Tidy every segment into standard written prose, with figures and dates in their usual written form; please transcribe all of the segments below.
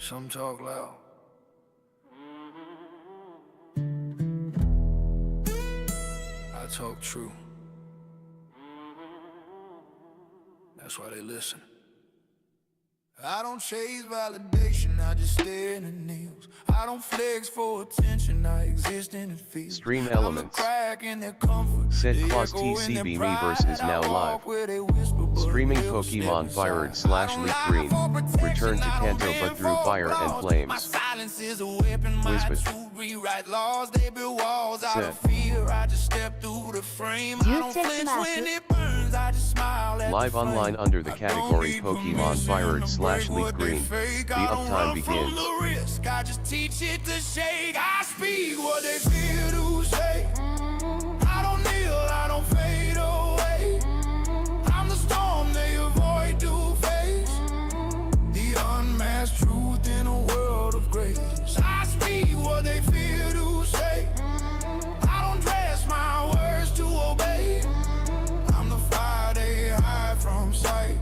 Some talk loud. I talk true. That's why they listen. I don't chase validation, I just stare in the nails. I don't flex for attention, I exist in the field. Stream Elements. Said Claus TCB Miiverse is now live. Streaming Pokemon Fire / Leaf Green. Return to Kanto but through fire and flames. Whispered. Said. Live online under the category Pokemon Fire / Leaf Green. The uptime begins. I just teach it to shake. I speak what they fear to say. I don't kneel, I don't fade away. I'm the storm they avoid to face. The unmasked truth in a world of grace. I speak what they fear to say. I don't dress my words to obey. I'm the fire they hide from sight.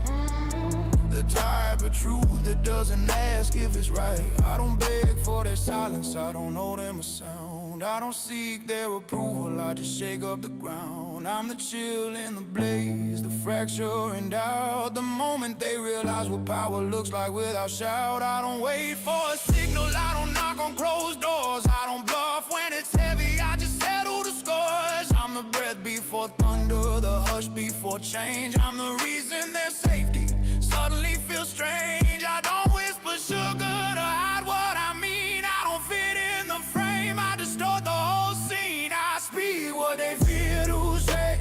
The type of truth that doesn't ask if it's right. I don't beg for their silence, I don't owe them a sound. I don't seek their approval, I just shake up the ground. I'm the chill in the blaze, the fracture and doubt. The moment they realize what power looks like without shout. I don't wait for a signal, I don't knock on closed doors. I don't bluff when it's heavy, I just settle the scores. I'm the breath before thunder, the hush before change. I'm the reason there's safety suddenly feels strange. I don't whisper sugar to hide what I mean. I don't fit in the frame, I distort the whole scene. I speak what they fear to say.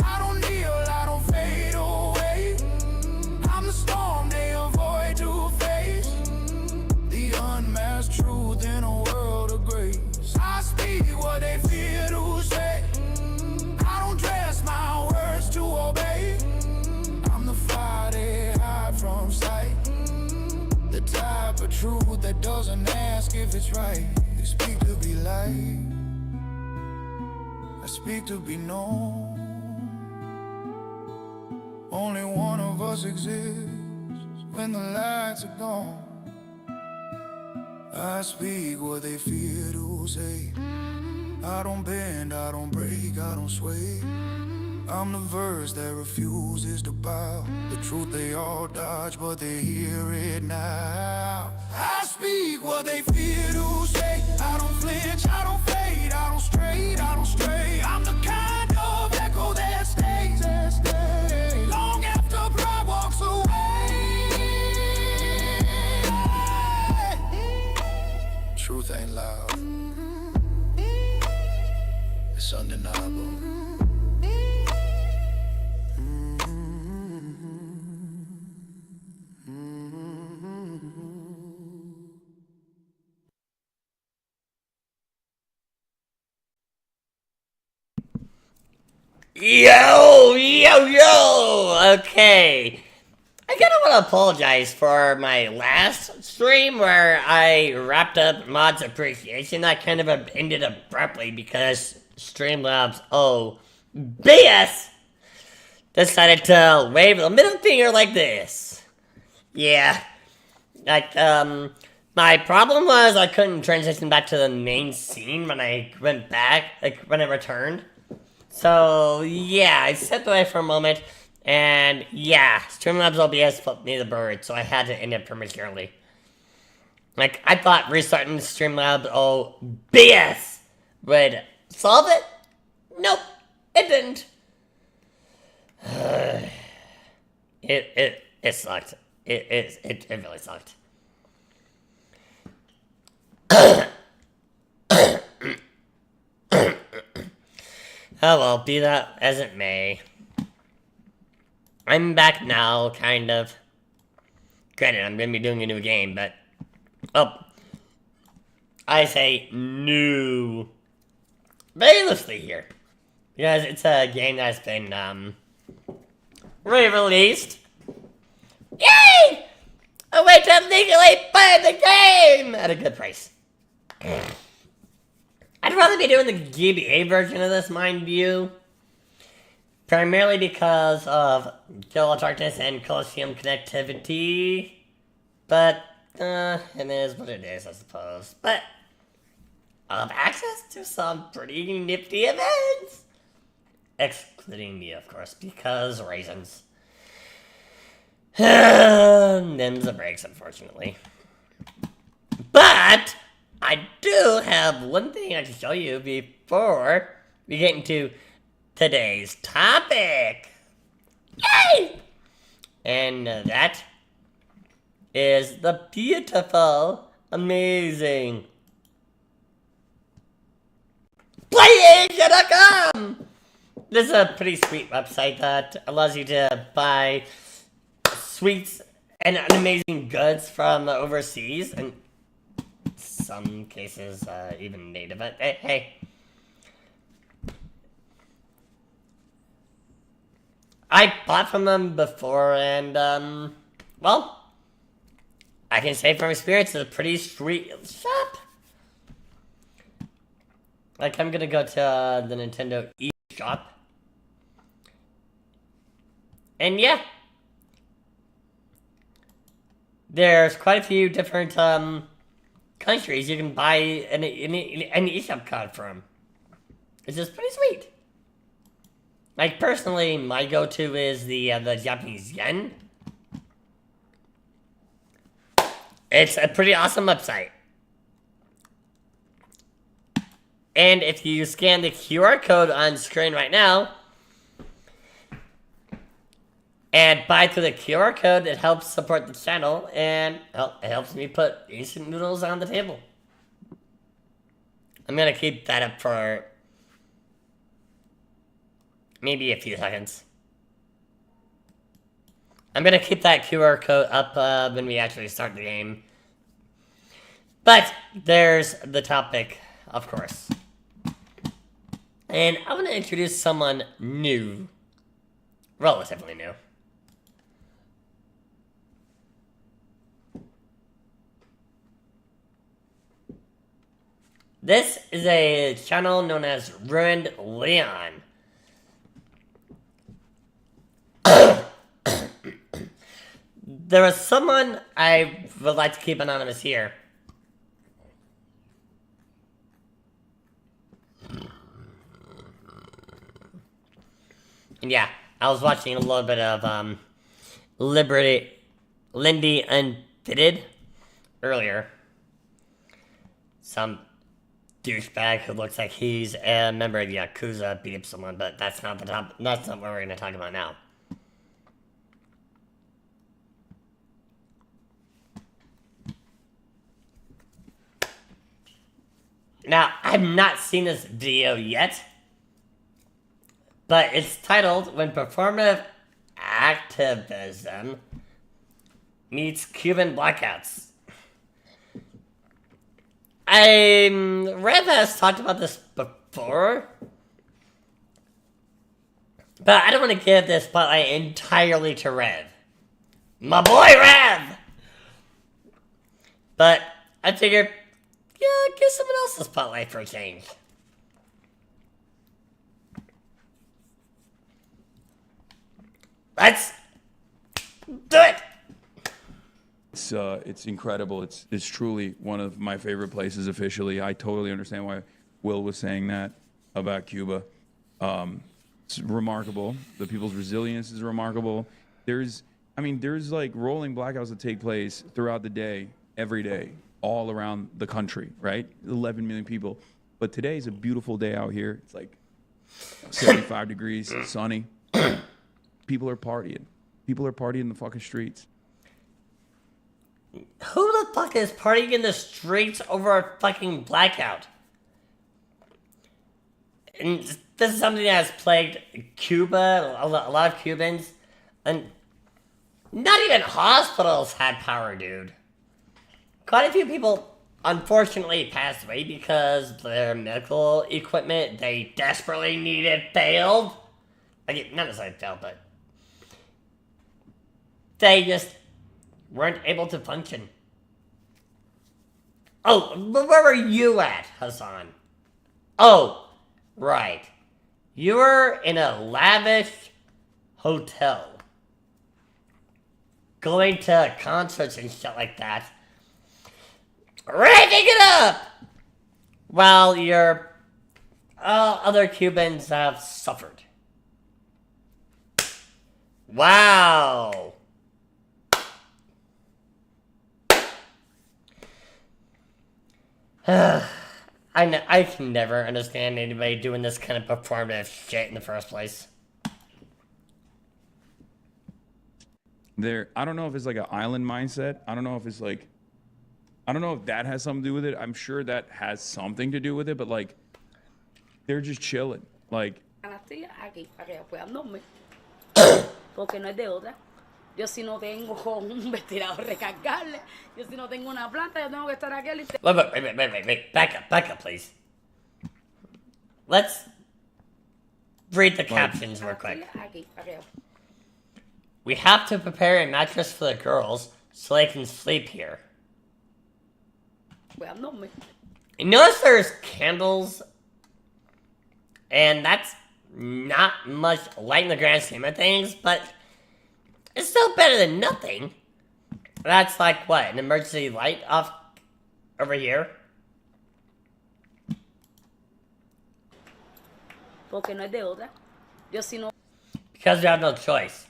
I don't kneel, I don't fade away. I'm the storm they avoid to face. The unmasked truth in a world of grace. I speak what they fear to say. I don't dress my words to obey. I'm the fire they hide from sight. The type of truth that doesn't ask if it's right. They speak to be light, I speak to be known. Only one of us exists when the lights are gone. I speak what they fear to say. I don't bend, I don't break, I don't sway. I'm the verse that refuses to bow. The truth they all dodge, but they hear it now. I speak what they fear to say. I don't flinch, I don't fade, I don't stray, I don't stray. I'm the kind of echo that stays, long after pride walks away. Truth ain't loud, it's undeniable. Yo! Okay. I kind of want to apologize for my last stream where I wrapped up Mods Appreciation. That kind of ended abruptly because Streamlabs, BS, decided to wave the middle finger like this. Yeah. My problem was I couldn't transition back to the main scene when I went back, when I returned. So, yeah, I stepped away for a moment, and yeah, Streamlabs OBS flipped me the bird, so I had to end it prematurely. I thought restarting Streamlabs OBS would solve it? Nope, it didn't. It sucked. It really sucked. Oh well, be that as it may. I'm back now, kind of. Granted, I'm gonna be doing a new game, but... I say new. Very loosely here. Because it's a game that's been, re-released. Yay! A way to legally play the game! At a good price. I'd rather be doing the GBA version of this, mind you. Primarily because of Guild of Darkness and Coliseum connectivity. But it is what it is, I suppose. But I'll have access to some pretty nifty events. Excluding me, of course, because reasons. Them's the breaks, unfortunately. But I do have one thing I can show you before we get into today's topic. Yay! And that is the beautiful, amazing PlayAsia.com! This is a pretty sweet website that allows you to buy sweets and amazing goods from overseas, and some cases even native. But hey, I bought from them before, and well, I can say from experience, it's a pretty sweet shop. Like, I'm gonna go to the Nintendo eShop, and yeah, there's quite a few different countries you can buy an eShop card from. It's just pretty sweet. Like, personally, my go-to is the Japanese yen. It's a pretty awesome website. And if you scan the QR code on screen right now and buy through the QR code, it helps support the channel, and it helps me put instant noodles on the table. I'm gonna keep that up for maybe a few seconds. I'm gonna keep that QR code up when we actually start the game. But there's the topic, of course. And I want to introduce someone new. Relatively new. This is a channel known as Ruined Leon. There is someone I would like to keep anonymous here. And yeah, I was watching a little bit of Lindy Unfitted earlier. Some douchebag who looks like he's a member of Yakuza beat up someone, but that's not the top. That's not what we're going to talk about now. Now, I've not seen this video yet, but it's titled "When Performative Activism Meets Cuban Blackouts." Rev has talked about this before, but I don't want to give this spotlight entirely to Rev. My boy Rev! But I figured, yeah, give someone else the spotlight for a change. Let's do it! It's incredible. It's truly one of my favorite places officially. I totally understand why Will was saying that about Cuba. It's remarkable. The people's resilience is remarkable. There's like rolling blackouts that take place throughout the day, every day, all around the country, right? 11 million people. But today is a beautiful day out here. It's like 75 degrees, sunny. People are partying. People are partying in the fucking streets. Who the fuck is partying in the streets over a fucking blackout? And this is something that has plagued Cuba, a lot of Cubans, and not even hospitals had power, dude. Quite a few people, unfortunately, passed away because their medical equipment they desperately needed failed. Like, not necessarily failed, but they just weren't able to function. Oh, but where were you at, Hassan? Oh, right. You were in a lavish hotel, going to concerts and shit like that, Wrapping it up! While your other Cubans have suffered. Wow! I can never understand anybody doing this kind of performative shit in the first place. I don't know if it's like an island mindset. I don't know if it's like, I don't know if that has something to do with it. I'm sure that has something to do with it, but like, they're just chilling. Like, porque no es de otra. Yo si no tengo un ventilador recargable, yo si no tengo una planta, yo tengo que estar aquí. Wait. Back up, please. Let's read the captions real quick. We have to prepare a mattress for the girls so they can sleep here. You notice there's candles, and that's not much light in the grand scheme of things, but it's still better than nothing. That's like, what, an emergency light off over here? Because you have no choice.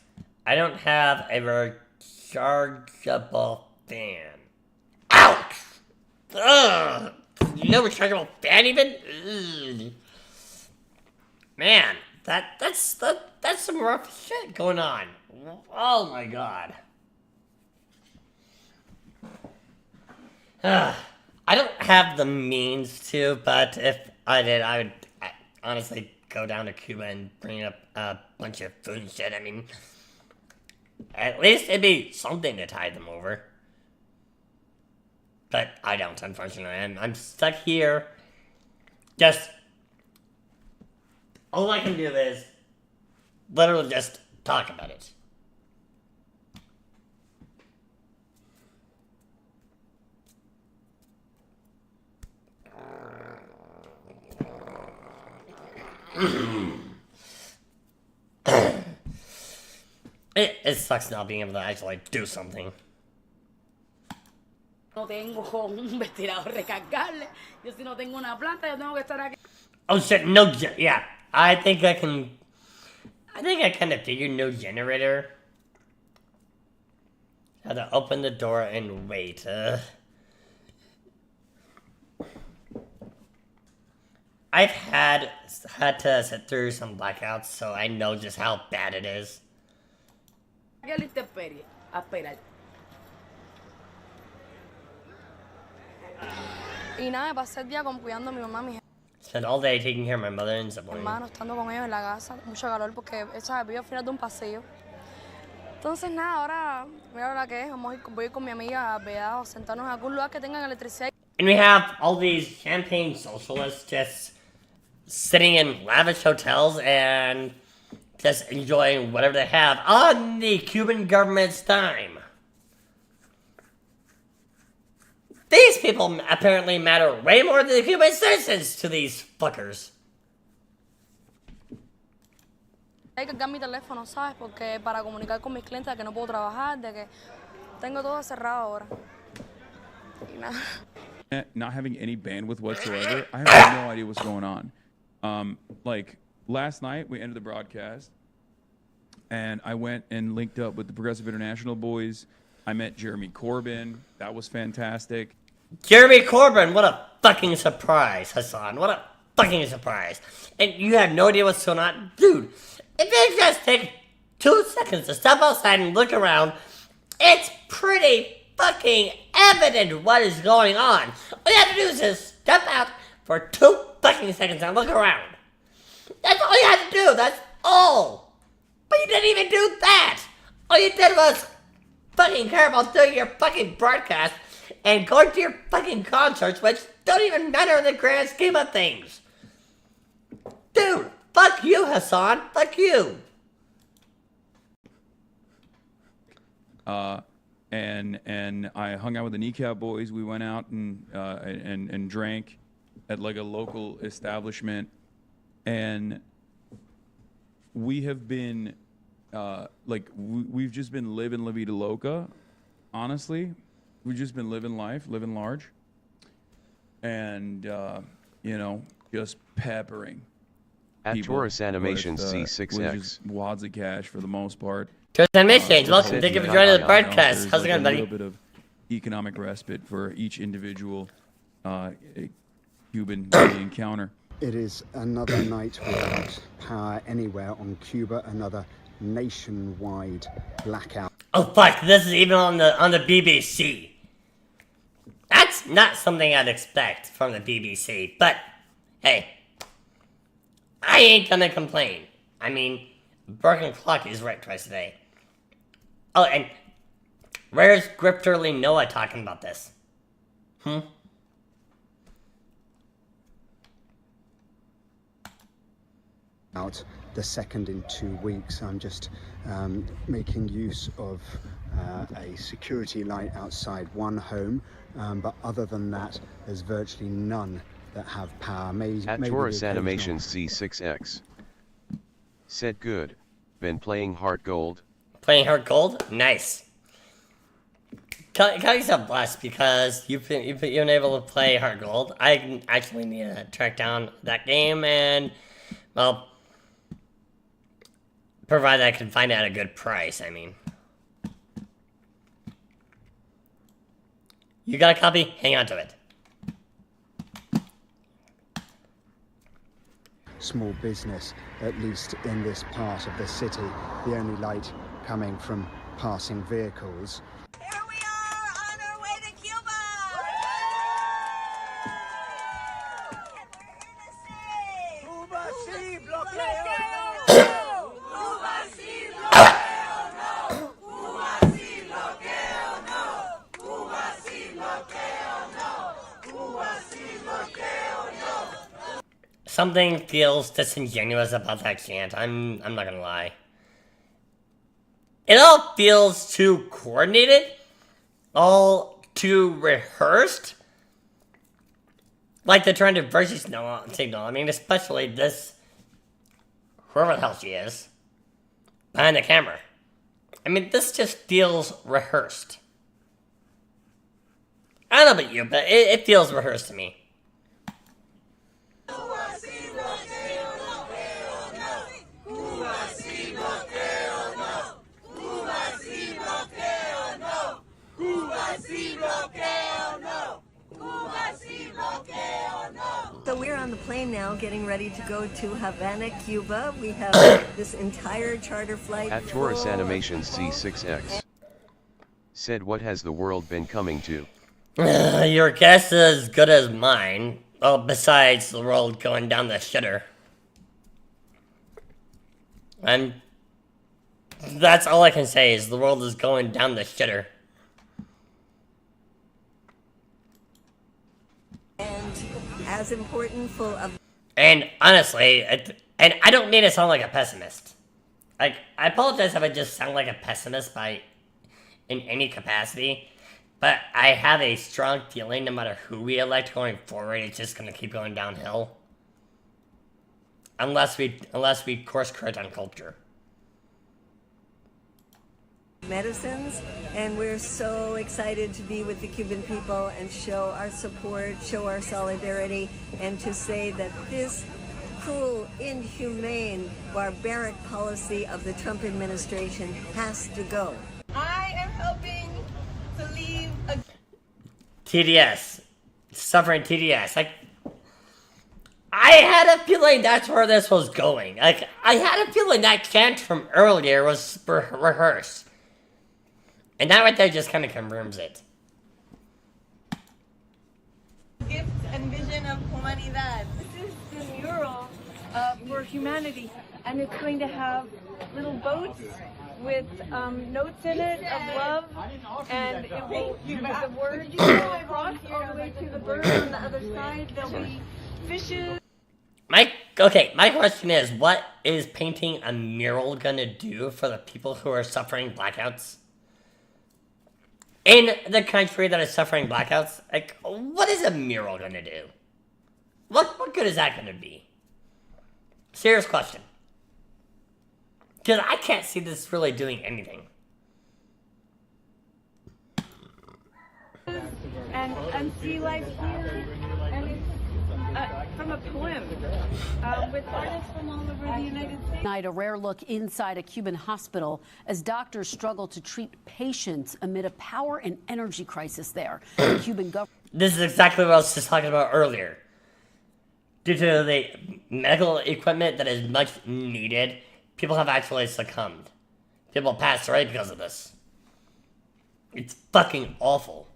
I don't have a rechargeable fan. Ouch! Ugh! No rechargeable fan even? Ugh. Man, that's some rough shit going on. Oh my god. I don't have the means to, but if I did, I would honestly go down to Cuba and bring up a bunch of food and shit. I mean, at least it'd be something to tide them over. But I don't, unfortunately. I'm stuck here. Just, all I can do is literally just talk about it. It sucks not being able to actually do something. No tengo un ventilador recargable. Yo si no tengo una planta, yo tengo que estar aquí. Oh shit, no, yeah. I think I kind of figured no generator. Had to open the door and wait. I've had to sit through some blackouts, so I know just how bad it is. Y nada, pasé el día cuidando a mi mamá, mi Spent all day taking care of my mother and siblings. hermano, estando con ellos en la casa, mucho calor porque vivo al final de un pasillo. Entonces nada, ahora mira la que es, voy a ir con mi amiga a Vedado, sentarnos en algún lugar que tengan electricidad. And we have all these champagne socialists just sitting in lavish hotels and just enjoying whatever they have on the Cuban government's dime. These people apparently matter way more than the Cuban citizens to these fuckers. Hay que cargar mi teléfono, ¿sabes? Porque para comunicar con mis clientes de que no puedo trabajar, de que tengo todo cerrado ahora. Y nada. Not having any bandwidth whatsoever, I have no idea what's going on. Like, last night, we ended the broadcast, and I went and linked up with the Progressive International boys. I met Jeremy Corbyn. That was fantastic. Jeremy Corbyn, what a fucking surprise, Hassan. What a fucking surprise. And you have no idea what's going on? Dude, if you just take 2 seconds to step outside and look around, it's pretty fucking evident what is going on. All you have to do is just step out for 2 fucking seconds and look around. That's all you have to do. That's all. But you didn't even do that. All you did was fucking care about doing your fucking broadcast and going to your fucking concerts, which don't even matter in the grand scheme of things. Dude, fuck you, Hassan. Fuck you. And I hung out with the Kneecap boys. We went out and drank at like a local establishment, and we have been we've just been living La Vida Loca. Honestly, we've just been living life, living large. and just peppering At people Taurus Animations with, C6X. just wads of cash for the most part. Taurus Animations, welcome. said Thank you for you joining the got broadcast. How's it going, A buddy? little bit of economic respite for each individual Cuban daily encounter. It is another night without power anywhere on Cuba, another nationwide blackout. Oh fuck, this is even on the BBC. That's not something I'd expect from the BBC, but hey, I ain't gonna complain. I mean, broken clock is right twice a day. Oh, and where's Grifterly Noah talking about this? Out the second in 2 weeks. I'm just making use of a security light outside one home, but other than that, there's virtually none that have power. At maybe Taurus the occasional- Animations C6X. Said good. Been playing Heart Gold. Playing Heart Gold? Nice. Count yourself blessed because you've been able to play Heart Gold. I actually need to track down that game and, well, provided I can find it at a good price, I mean. You got a copy? Hang on to it. Small business, at least in this part of the city. The only light coming from passing vehicles. Here we are on our way to Cuba! And we're here to say... Cuba sí, bloqueo no! Cuba sí, bloqueo no! Cuba sí, bloqueo no! Cuba sí, bloqueo no! Cuba sí, bloqueo no! Something feels disingenuous about that chant. I'm not gonna lie. It all feels too coordinated, all too rehearsed. Like they're trying to virtue signal. I mean, especially this, whoever the hell she is, behind the camera. I mean, this just feels rehearsed. I don't know about you, but it feels rehearsed to me. So we're on the plane now, getting ready to go to Havana, Cuba. We have this entire charter flight. At Taurus full of Animations C6X. Said what has the world been coming to? Your guess is as good as mine. Well, besides the world going down the shitter. That's all I can say is the world is going down the shitter. And as important, full of... And honestly, and I don't mean to sound like a pessimist. Like, I apologize if I just sound like a pessimist in any capacity, but I have a strong feeling no matter who we elect going forward, it's just gonna keep going downhill. Unless we course correct on culture. medicines, and we're so excited to be with the Cuban people and show our support, show our solidarity, and to say that this cruel, inhumane, barbaric policy of the Trump administration has to go. I am helping to leave a TDS. Suffering TDS. Like, I had a feeling that's where this was going. Like, I had a feeling that chant from earlier was rehearsed. And that right there just kind of confirms it. gift and vision of Humanidad. This is the mural for humanity, and it's going to have little boats with notes in it of love, and it will, with the words across all the way to the bird on the other side. There'll be fishes. My question is, what is painting a mural gonna do for the people who are suffering blackouts? In the country that is suffering blackouts, like, what is a mural gonna do? What good is that gonna be? Serious question. Because I can't see this really doing anything. And and see life here. And it's from a poem with artists from all over the United States. Tonight, a rare look inside a Cuban hospital as doctors struggle to treat patients amid a power and energy crisis there. The Cuban government. This is exactly what I was just talking about earlier. Due to the medical equipment that is much needed, people have actually succumbed. People passed away because of this. It's fucking awful.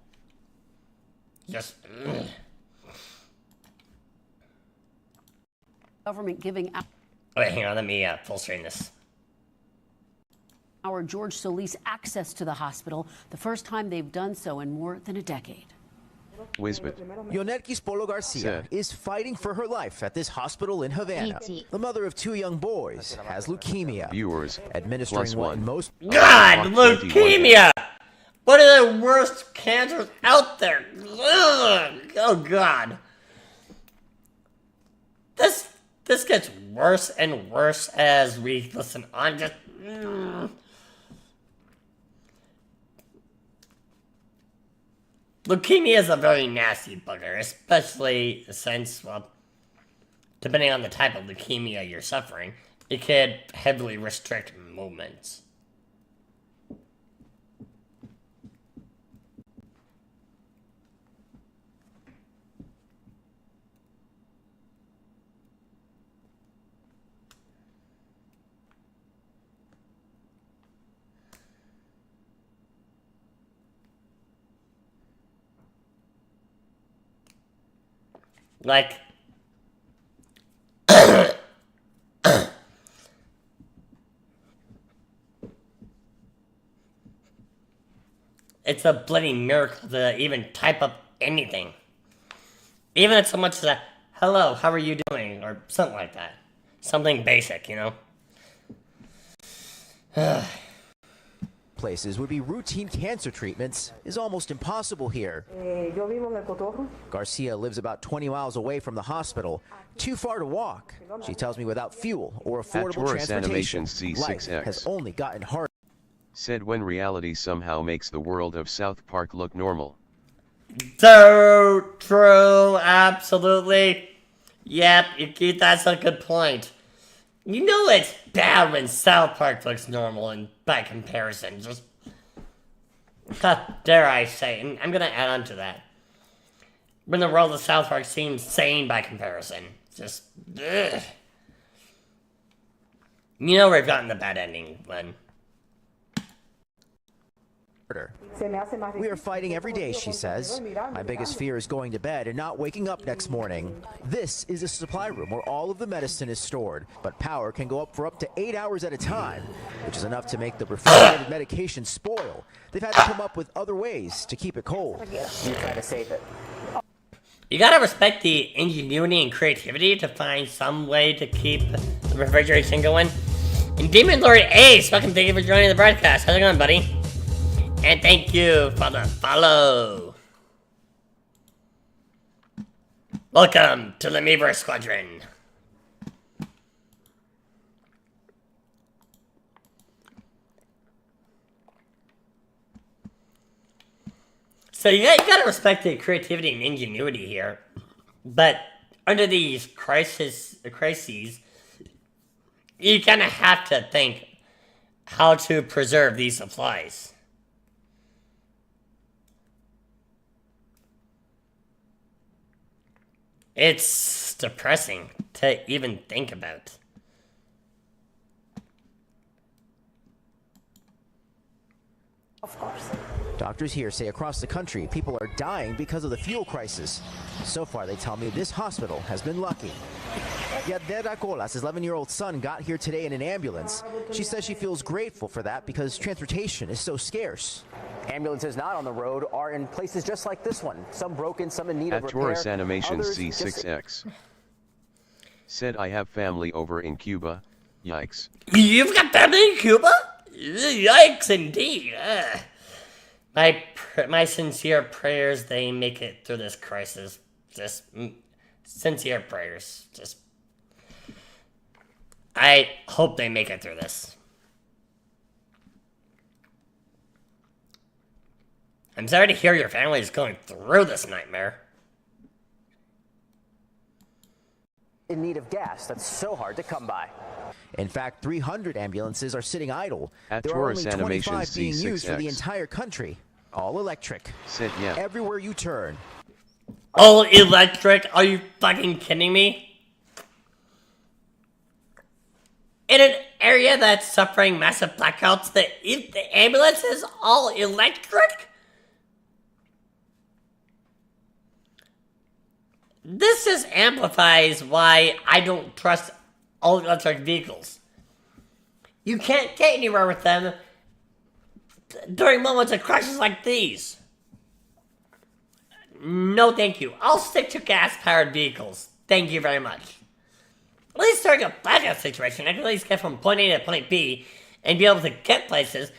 Just. Ugh. Government giving out. Oh, wait, hang on, let me full screen this. Our George Solis access to the hospital, the first time they've done so in more than a decade. Wisbit. Yonerkis Polo Garcia is fighting for her life at this hospital in Havana. The mother of 2 young boys has leukemia. Viewers. Administering what in most. God, leukemia! One of the worst cancers out there. Ugh. Oh God. This gets worse and worse as we listen on. Just. Leukemia is a very nasty bugger, especially since, well, depending on the type of leukemia you're suffering, it could heavily restrict movements. Like, it's a bloody miracle to even type up anything. Even if so much as a, hello, how are you doing? Or something like that. Something basic, you know? Places would be routine cancer treatments is almost impossible here. Garcia lives about 20 miles away from the hospital, too far to walk. She tells me without fuel or affordable transportation, life has only gotten harder. Said when reality somehow makes the world of South Park look normal. So true, absolutely. Yep, that's a good point. You know it's bad when South Park looks normal and by comparison, just... dare I say, and I'm gonna add on to that. When the world of South Park seems sane by comparison. Just... ugh. You know we've gotten the bad ending, Glenn. We are fighting every day, she says. My biggest fear is going to bed and not waking up next morning. This is a supply room where all of the medicine is stored, but power can go up for up to 8 hours at a time, which is enough to make the refrigerated medication spoil. They've had to come up with other ways to keep it cold. You try to save it. You gotta respect the ingenuity and creativity to find some way to keep the refrigeration going. And Demon Lord Ace, welcome, thank you for joining the broadcast. How's it going, buddy? And thank you for the follow. Welcome to the Meaver Squadron. So you gotta respect the creativity and ingenuity here. But under these crises, you kind of have to think how to preserve these supplies. It's depressing to even think about. Of course. Doctors here say across the country, people are dying because of the fuel crisis. So far, they tell me this hospital has been lucky. Yadera Colas' 11-year-old son got here today in an ambulance. She says she feels grateful for that because transportation is so scarce. Ambulances not on the road are in places just like this one. Some broken, some in need of repair. Taurus Animation C6X. Said I have family over in Cuba. Yikes. You've got family in Cuba? Yikes indeed. My sincere prayers they make it through this crisis. Just sincere prayers. Just I hope they make it through this. I'm sorry to hear your family is going through this nightmare. In need of gas that's so hard to come by. In fact, 300 ambulances are sitting idle. At There are Taurus only 25 Animation being used for the C6X. entire country. All electric. Sit, yeah. Everywhere you turn. All electric? Are you fucking kidding me? In an area that's suffering massive blackouts, the ambulance is all electric? This just amplifies why I don't trust all electric vehicles. You can't get anywhere with them during moments of crashes like these. No thank you. I'll stick to gas-powered vehicles. Thank you very much. At least during a blackout situation, I can at least get from point A to point B and be able to get places.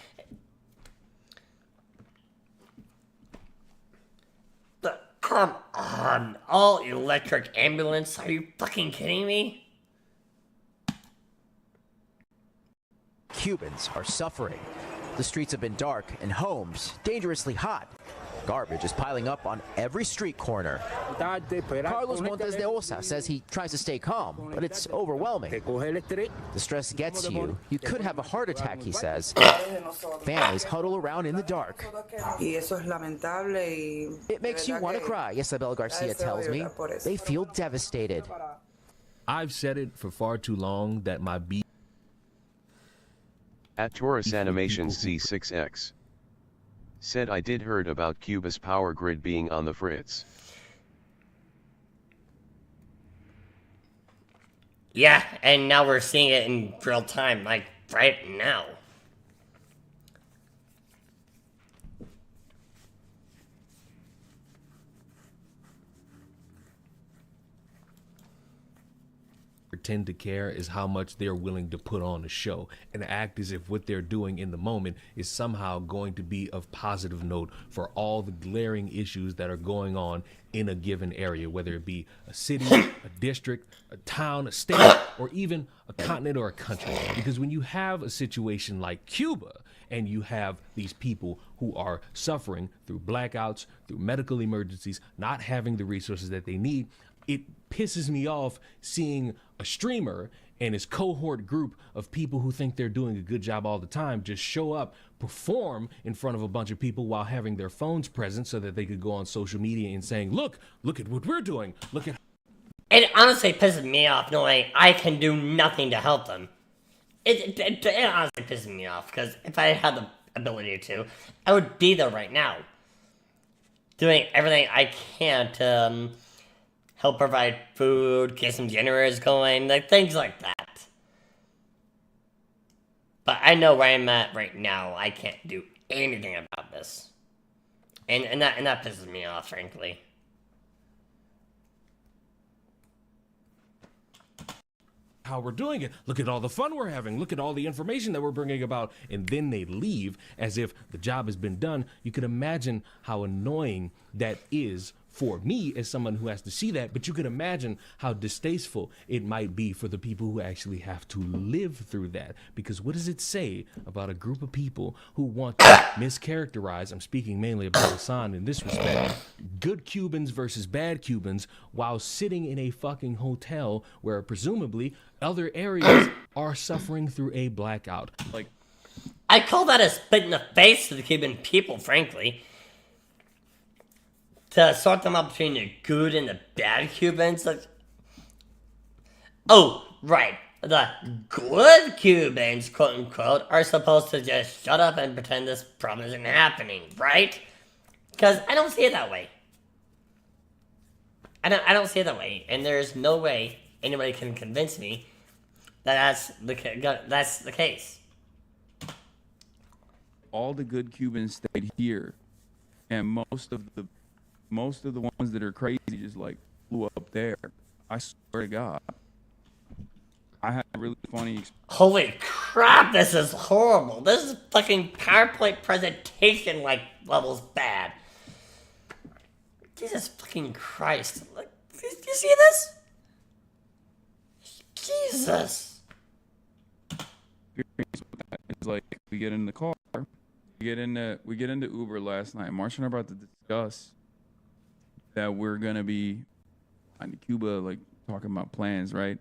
But come on, all electric ambulance? Are you fucking kidding me? Cubans are suffering. The streets have been dark and homes dangerously hot. Garbage is piling up on every street corner. Carlos Montes de Osa says he tries to stay calm, but it's overwhelming. The stress gets to you. You could have a heart attack, he says. Families huddle around in the dark. It makes you want to cry, Isabel Garcia tells me. They feel devastated. I've said it for far too long that my beat. At Taurus Animation C6X. Said I did heard about Cuba's power grid being on the fritz. Yeah, and now we're seeing it in real time, like right now. Pretend to care is how much they're willing to put on a show and act as if what they're doing in the moment is somehow going to be of positive note for all the glaring issues that are going on in a given area, whether it be a city, a district, a town, a state, or even a continent or a country. Because when you have a situation like Cuba and you have these people who are suffering through blackouts, through medical emergencies, not having the resources that they need, it pisses me off seeing a streamer and his cohort group of people who think they're doing a good job all the time just show up, perform in front of a bunch of people while having their phones present so that they could go on social media and saying, look at what we're doing. Look at. It honestly pisses me off knowing I can do nothing to help them. It honestly pisses me off because if I had the ability to, I would be there right now. Doing everything I can to help provide food, get some generators going, like things like that. But I know where I'm at right now. I can't do anything about this, and that pisses me off, frankly. How we're doing it. Look at all the fun we're having. Look at all the information that we're bringing about. And then they leave as if the job has been done. You can imagine how annoying that is for me as someone who has to see that, but you can imagine how distasteful it might be for the people who actually have to live through that. Because what does it say about a group of people who want to mischaracterize, I'm speaking mainly about Hassan in this respect, good Cubans versus bad Cubans while sitting in a fucking hotel where presumably other areas are suffering through a blackout? Like, I call that a spit in the face to the Cuban people, frankly. To sort them out between the good and the bad Cubans. Like, oh, right. The good Cubans, quote unquote, are supposed to just shut up and pretend this problem isn't happening, right? Because I don't see it that way. I don't see it that way. And there's no way anybody can convince me that that's the case. All the good Cubans stayed here, and most of the ones that are crazy just like flew up there. I swear to God. I had a really funny experience. Holy crap, this is horrible. This is fucking PowerPoint presentation like levels bad. Jesus fucking Christ. Like, you see this? Jesus. It's like we get in the car We get into Uber last night. Marsh and I are about to discuss that we're gonna be on Cuba, like talking about plans, right?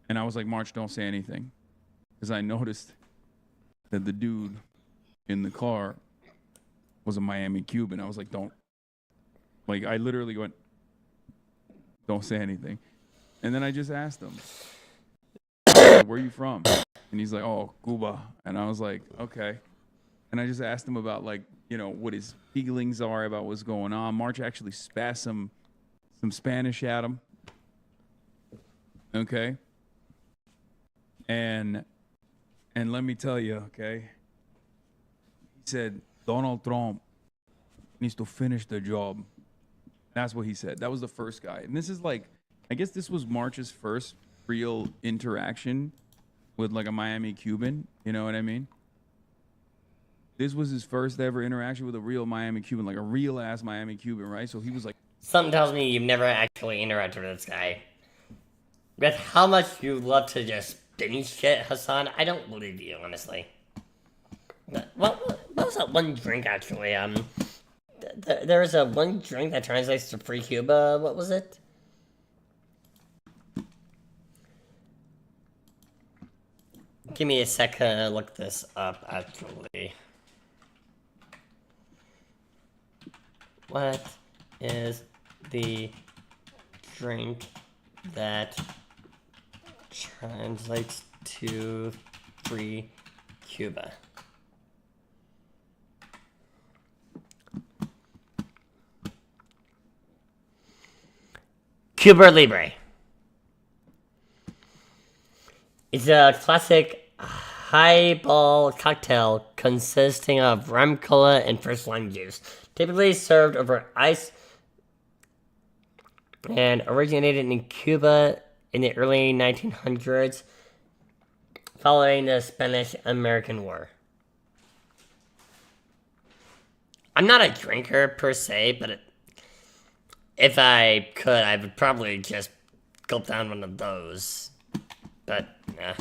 And I was like, March, don't say anything, because I noticed that the dude in the car was a Miami Cuban. I was like, don't. Like, I literally went, don't say anything. And then I just asked him, where are you from? And he's like, oh, Cuba. And I was like, okay. And I just asked him about, like, you know, what his feelings are about what's going on. March actually spat some Spanish at him. Okay. And let me tell you, okay, he said Donald Trump needs to finish the job. That's what he said. That was the first guy. And this is like, I guess this was March's first real interaction with like a Miami Cuban. You know what I mean? This was his first ever interaction with a real Miami Cuban, like a real ass Miami Cuban, right? So he was like, Something tells me you've never actually interacted with this guy. With how much you love to just binge shit, Hassan, I don't believe you, honestly. What was that one drink, actually? There was a one drink that translates to Free Cuba. What was it? Give me a second to look this up, actually. What is the drink that translates to Free Cuba? Cuba Libre. It's a classic highball cocktail consisting of rum cola and first lime juice, typically served over ice, and originated in Cuba in the early 1900s following the Spanish-American War. I'm not a drinker per se, but if I could, I would probably just gulp down one of those. But, nah.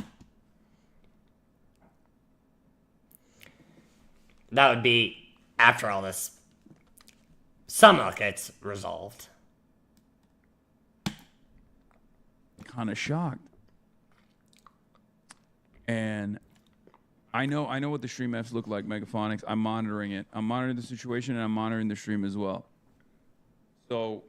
That would be after all this somewhat gets resolved. kind of shocked. And I know what the stream Fs look like, Megaphonics. I'm monitoring it. I'm monitoring the situation, and I'm monitoring the stream as well. So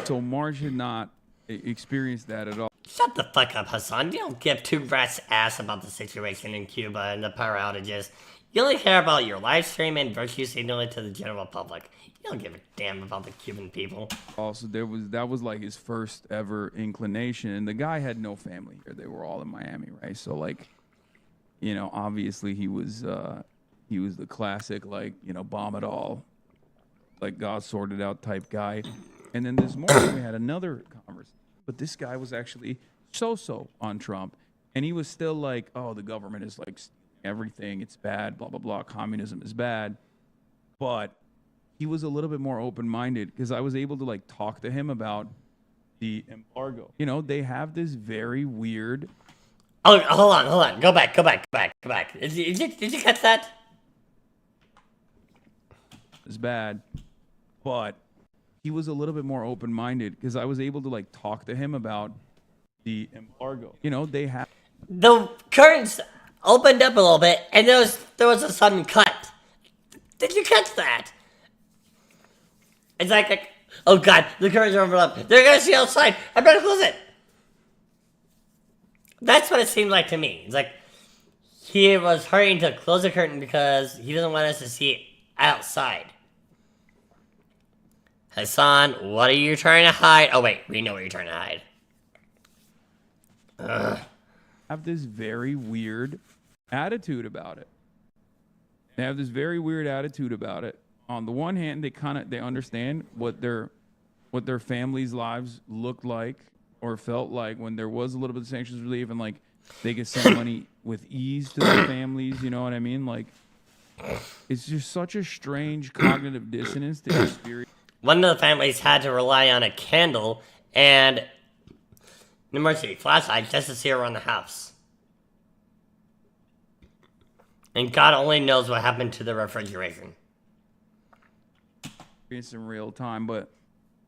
Marge had not experienced that at all. Shut the fuck up, Hassan. You don't give two rats' ass about the situation in Cuba and the power outages. You only care about your live stream and virtue signaling to the general public. You don't give a damn about the Cuban people. Also, that was like his first ever inclination, and the guy had no family here. They were all in Miami, right? So like, you know, obviously he was the classic, like, you know, bomb it all, like God sorted out type guy. And then this morning we had another conversation, but this guy was actually so on Trump, and he was still like, oh, the government is like everything, it's bad, blah blah blah, communism is bad. But he was a little bit more open-minded because I was able to like talk to him about the embargo. You know, they have this very weird. Oh, hold on. Go back. Did you catch that? It's bad, but he was a little bit more open-minded because I was able to like talk to him about the embargo. You know, they have the curtains opened up a little bit, and there was a sudden cut. Did you catch that? It's like, oh god, the curtains are opened up. They're gonna see outside. I better close it. That's what it seemed like to me. It's like he was hurrying to close the curtain because he doesn't want us to see it outside. Hassan, what are you trying to hide? Oh wait, we know what you're trying to hide. have this very weird attitude about it. They have this very weird attitude about it. On the one hand, they understand what their families' lives looked like or felt like when there was a little bit of sanctions relief, and like they could send money with ease to their families. You know what I mean? Like, it's just such a strange cognitive dissonance to experience. One of the families had to rely on a candle and an emergency flashlight just to see around the house. And God only knows what happened to the refrigeration. It's in real time, but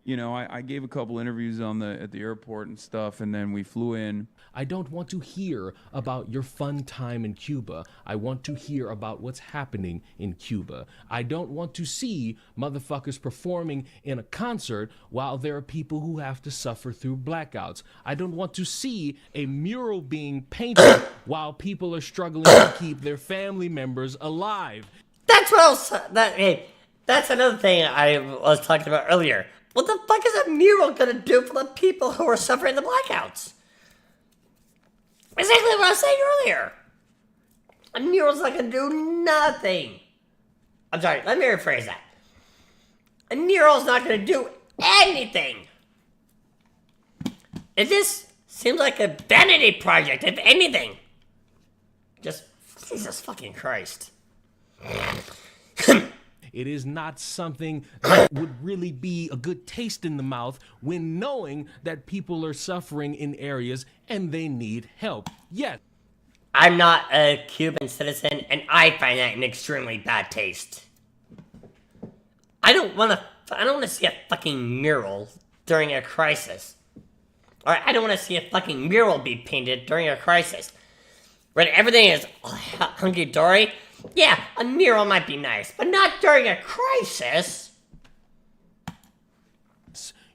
you know, I gave a couple interviews at the airport and stuff, and then we flew in. I don't want to hear about your fun time in Cuba. I want to hear about what's happening in Cuba. I don't want to see motherfuckers performing in a concert while there are people who have to suffer through blackouts. I don't want to see a mural being painted while people are struggling to keep their family members alive. That's what I was... that's another thing I was talking about earlier. What the fuck is a mural gonna do for the people who are suffering the blackouts? Exactly what I was saying earlier. A mural's not gonna do nothing. I'm sorry, let me rephrase that. A mural's not gonna do anything. It just seems like a vanity project, if anything. Just, Jesus fucking Christ. It is not something that would really be a good taste in the mouth when knowing that people are suffering in areas and they need help. Yes. I'm not a Cuban citizen, and I find that an extremely bad taste. I don't want to see a fucking mural during a crisis. Or I don't want to see a fucking mural be painted during a crisis. When everything is hunky-dory. Yeah, a mural might be nice, but not during a crisis.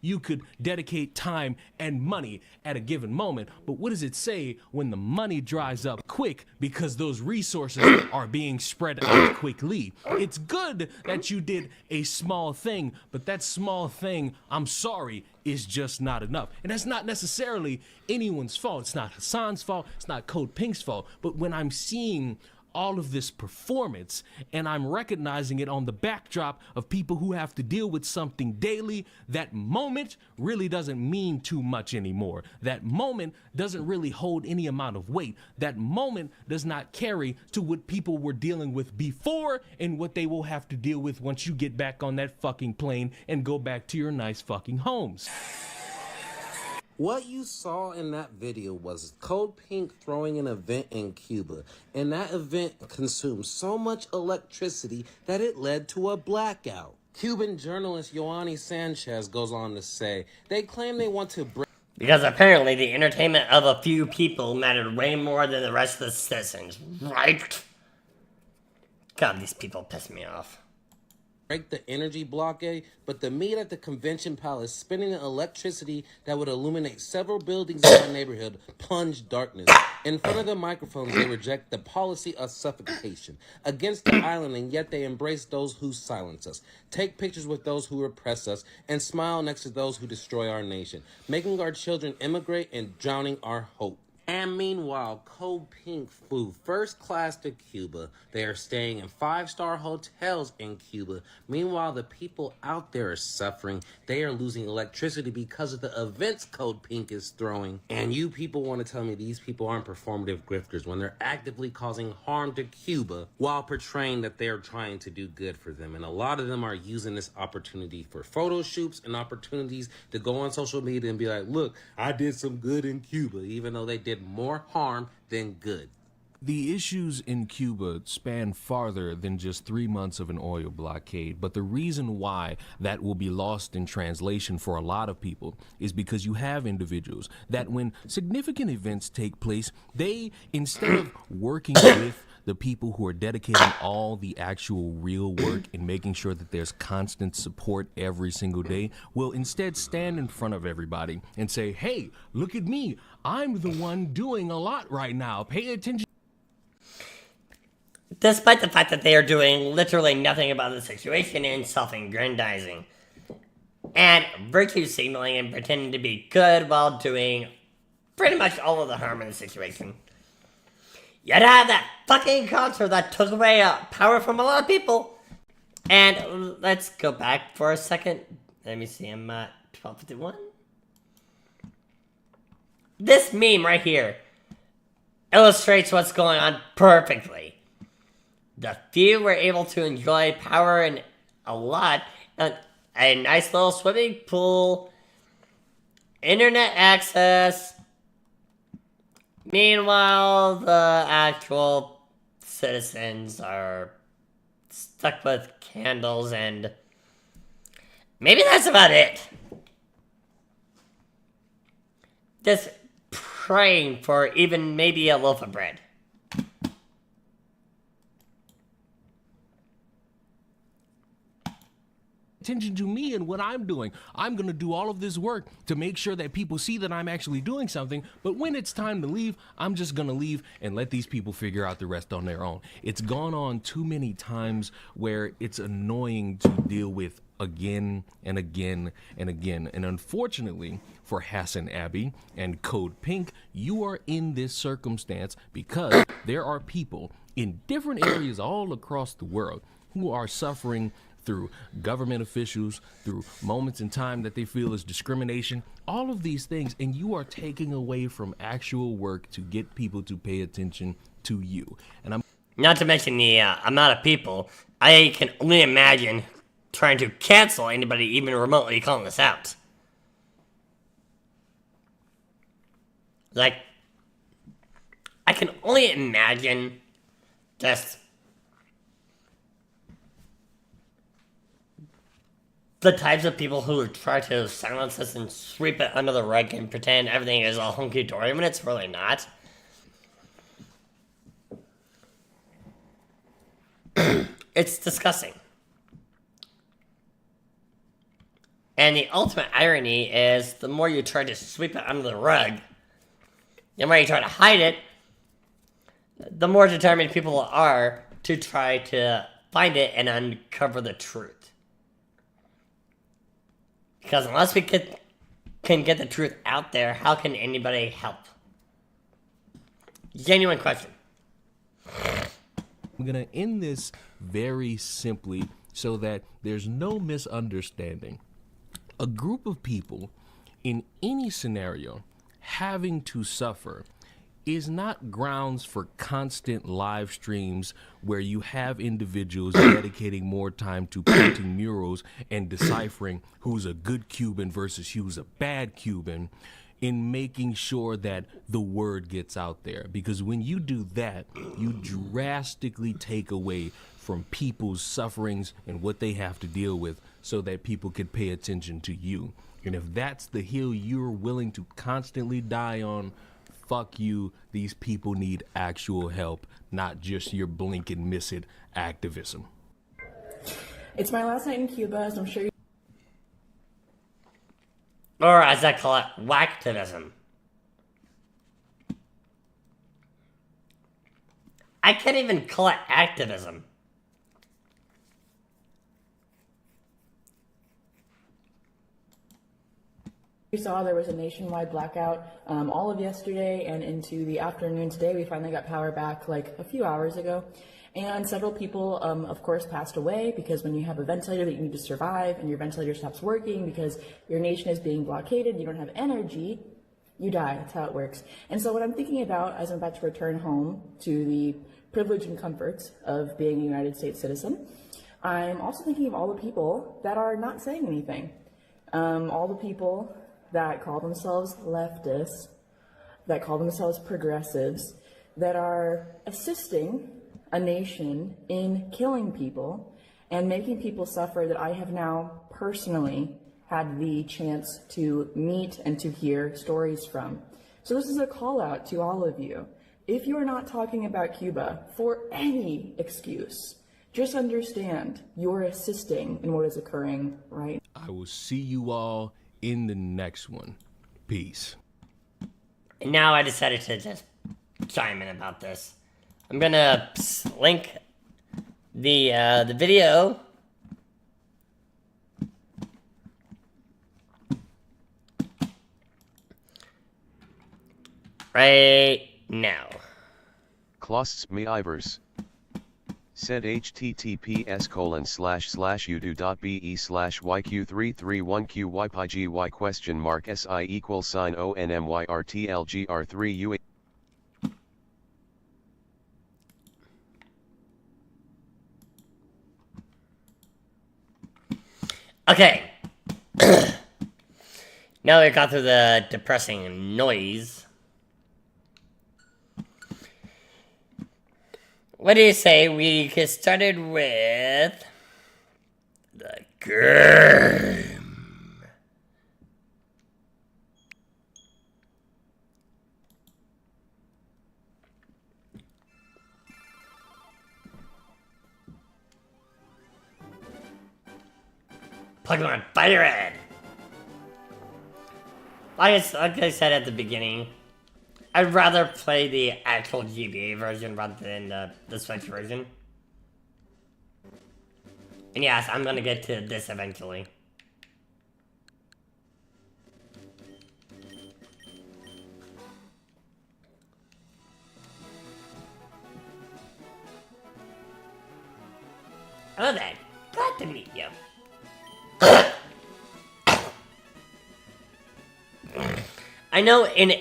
You could dedicate time and money at a given moment, but what does it say when the money dries up quick because those resources are being spread out quickly? It's good that you did a small thing, but that small thing, I'm sorry, is just not enough. And that's not necessarily anyone's fault. It's not Hassan's fault. It's not Code Pink's fault. But when I'm seeing all of this performance and I'm recognizing it on the backdrop of people who have to deal with something daily, that moment really doesn't mean too much anymore. That moment doesn't really hold any amount of weight. That moment does not carry to what people were dealing with before and what they will have to deal with once you get back on that fucking plane and go back to your nice fucking homes. What you saw in that video was Code Pink throwing an event in Cuba, and that event consumed so much electricity that it led to a blackout. Cuban journalist Yoani Sanchez goes on to say, they claim they want to bring... Because apparently the entertainment of a few people mattered way more than the rest of the citizens, right? God, these people piss me off. Break the energy blockade, but the meet at the convention palace spinning electricity that would illuminate several buildings in our neighborhood plunged darkness. In front of the microphones, they reject the policy of suffocation against the island, and yet they embrace those who silence us, take pictures with those who repress us, and smile next to those who destroy our nation, making our children immigrate and drowning our hope. And meanwhile, Code Pink flew first class to Cuba. They are staying in 5-star hotels in Cuba. Meanwhile, the people out there are suffering. They are losing electricity because of the events Code Pink is throwing. And you people want to tell me these people aren't performative grifters when they're actively causing harm to Cuba while portraying that they're trying to do good for them. And a lot of them are using this opportunity for photo shoots and opportunities to go on social media and be like, look, I did some good in Cuba, even though they did more harm than good. The issues in Cuba span farther than just 3 months of an oil blockade, but the reason why that will be lost in translation for a lot of people is because you have individuals that when significant events take place, they, instead of working with the people who are dedicating all the actual real work and making sure that there's constant support every single day, will instead stand in front of everybody and say, hey, look at me. I'm the one doing a lot right now. Pay attention. Despite the fact that they are doing literally nothing about the situation and self-aggrandizing. And virtue signaling and pretending to be good while doing pretty much all of the harm in the situation. Yet had that fucking concert that took away power from a lot of people. And let's go back for a second. Let me see, I'm at 12:51. This meme right here illustrates what's going on perfectly. The few were able to enjoy power and a lot, and a nice little swimming pool, internet access. Meanwhile, the actual citizens are stuck with candles, and maybe that's about it. Just praying for even maybe a loaf of bread. Attention to me and what I'm doing. I'm going to do all of this work to make sure that people see that I'm actually doing something, but when it's time to leave, I'm just going to leave and let these people figure out the rest on their own. It's gone on too many times where it's annoying to deal with again and again and again. And unfortunately for Hassan Abbey and Code Pink, you are in this circumstance because there are people in different areas all across the world who are suffering through government officials, through moments in time that they feel is discrimination, all of these things, and you are taking away from actual work to get people to pay attention to you. And I'm not to mention the amount of people. I can only imagine trying to cancel anybody even remotely calling this out. Like, I can only imagine just the types of people who try to silence us and sweep it under the rug and pretend everything is all hunky-dory when it's really not. It's disgusting. And the ultimate irony is the more you try to sweep it under the rug, the more you try to hide it, the more determined people are to try to find it and uncover the truth. Because unless we can get the truth out there, how can anybody help? Genuine question. I'm going to end this very simply so that there's no misunderstanding. A group of people in any scenario having to suffer is not grounds for constant live streams where you have individuals dedicating more time to painting murals and deciphering who's a good Cuban versus who's a bad Cuban, in making sure that the word gets out there. Because when you do that, you drastically take away from people's sufferings and what they have to deal with so that people can pay attention to you. And if that's the hill you're willing to constantly die on, fuck you. These people need actual help, not just your blink and miss it activism. It's my last night in Cuba, as I'm sure you... Or as I call it, whacktivism. I can't even call it activism. We saw there was a nationwide blackout all of yesterday and into the afternoon today. We finally got power back like a few hours ago. And several people, of course, passed away because when you have a ventilator that you need to survive and your ventilator stops working because your nation is being blockaded, you don't have energy, you die. That's how it works. And so what I'm thinking about as I'm about to return home to the privilege and comforts of being a United States citizen, I'm also thinking of all the people that are not saying anything. All the people that call themselves leftists, that call themselves progressives, that are assisting a nation in killing people and making people suffer that I have now personally had the chance to meet and to hear stories from. So this is a call out to all of you. If you're not talking about Cuba for any excuse, just understand you're assisting in what is occurring right now. I will see you all in the next one. Peace. Now I decided to just chime in about this. I'm gonna link the video right now. Klosts me Ivers. Said https://udo.be/yq331qypgy question mark si equals sign onmyrtlgr3u. Okay. Now we got through the depressing noise. what do you say we get started with the game? Pokemon Fire Red! Like I said at the beginning, I'd rather play the actual GBA version rather than the Switch version. And yes, I'm gonna get to this eventually. Hello there, glad to meet you. I know in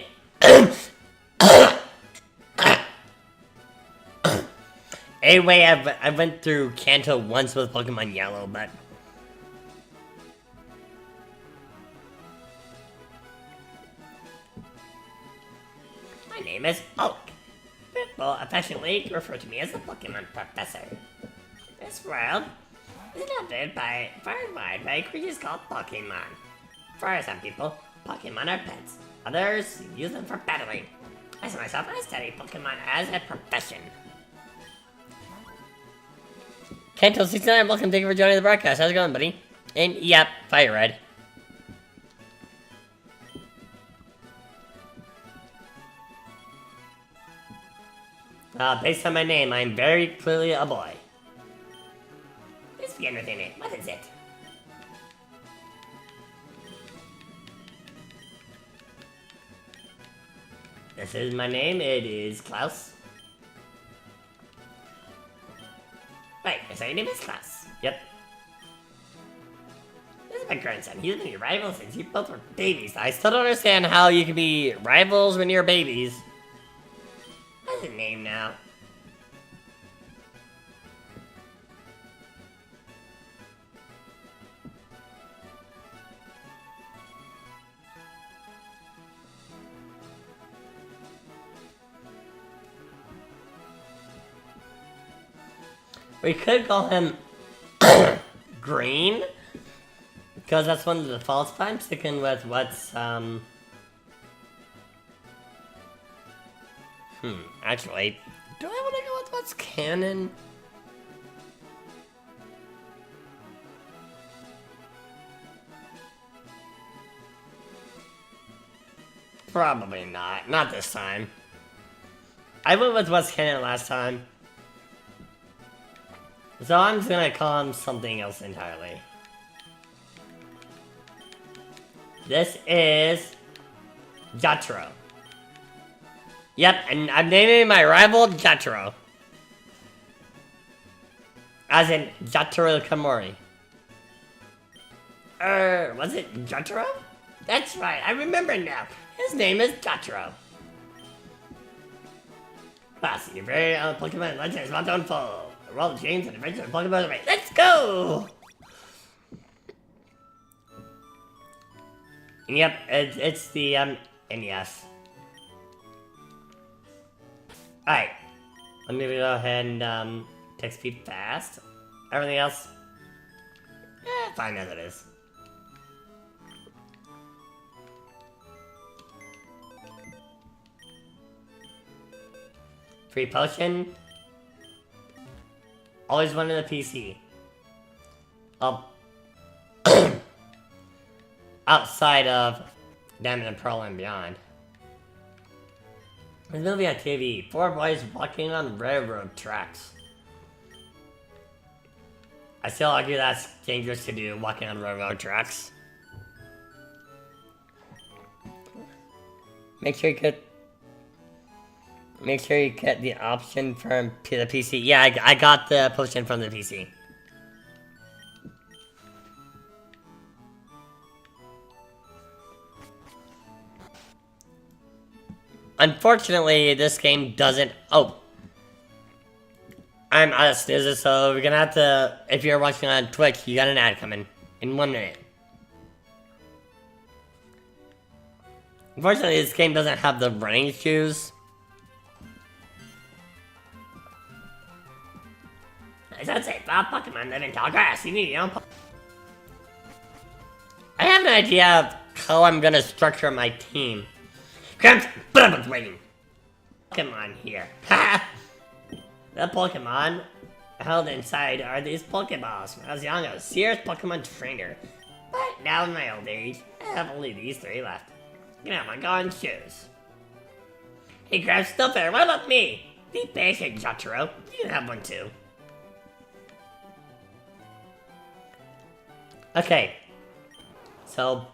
a way I went through Kanto once with Pokemon Yellow, but my name is Oak. People affectionately refer to me as the Pokemon Professor. This world is inhabited by worldwide by creatures called Pokemon. For some people, Pokemon are pets. Others use them for battling. As myself, I study Pokemon as a profession. Kanto69, welcome, thank you for joining the broadcast. How's it going, buddy? And yep, Fire Red. Based on my name, I'm very clearly a boy. Let's begin with your name. What is it? This is my name. It is Klaus. Right, so your name is Klaus. Yep. This is my grandson. He's been your rival since you both were babies. I still don't understand how you can be rivals when you're babies. What's his name now? We could call him Green, because that's one of the defaults, but I'm sticking with what's, actually, do I want to go with what's canon? Probably not. Not this time. I went with what's canon last time. So I'm just gonna call him something else entirely. This is Jotaro. Yep, and I'm naming my rival Jotaro. As in Jotaro Kamori. Was it Jotaro? That's right, I remember now. His name is Jotaro. Class, your very own Pokemon legend is about to unfold. Roll the James and adventure Pokemon race. Let's go! Yep, it's the NES. Alright. Let me go ahead and text speed fast. Everything else, fine as it is. Free potion. Always one in the PC. Outside of Diamond and Pearl and beyond. There's a movie on TV. 4 boys walking on railroad tracks. I still argue that's dangerous to do, walking on railroad tracks. Make sure you get the option from the PC. Yeah, I got the potion from the PC. Unfortunately, this game doesn't... Oh. I'm out of snoozes, so we're gonna have to... If you're watching on Twitch, you got an ad coming. In 1 minute. Unfortunately, this game doesn't have the running shoes. Is that safe? Pokemon live in tall grass. You need your own I have an idea of how I'm gonna structure my team. Gramps, put up with waiting. Pokemon here. Ha! The Pokemon held inside are these Pokeballs. When I was young, I was a serious Pokemon trainer. But now in my old age, I have only these 3 left. Get out my gun shoes. Hey, Gramps, still fair. What about me? Be patient, Jotaro. You can have one too. Okay. So,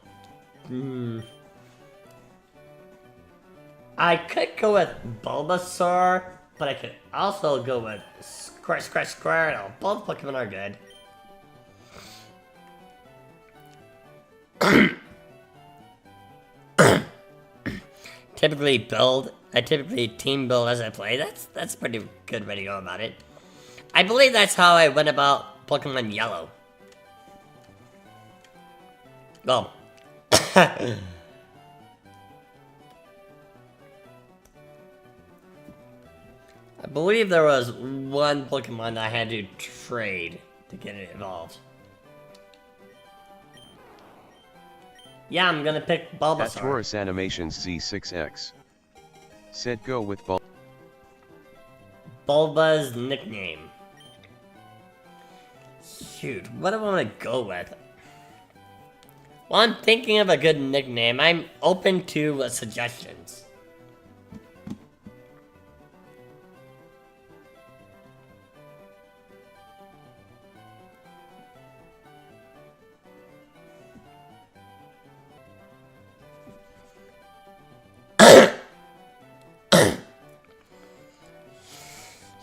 I could go with Bulbasaur, but I could also go with Squirtle. Both Pokemon are good. I typically team build as I play. That's a pretty good way to go about it. I believe that's how I went about Pokemon Yellow. Well, I believe there was one Pokemon that I had to trade to get it evolved. Yeah, I'm gonna pick Bulbasaur. At Taurus Animations C6X. Said go with Bulba's nickname. Shoot, what do I want to go with? Well, I'm thinking of a good nickname. I'm open to suggestions.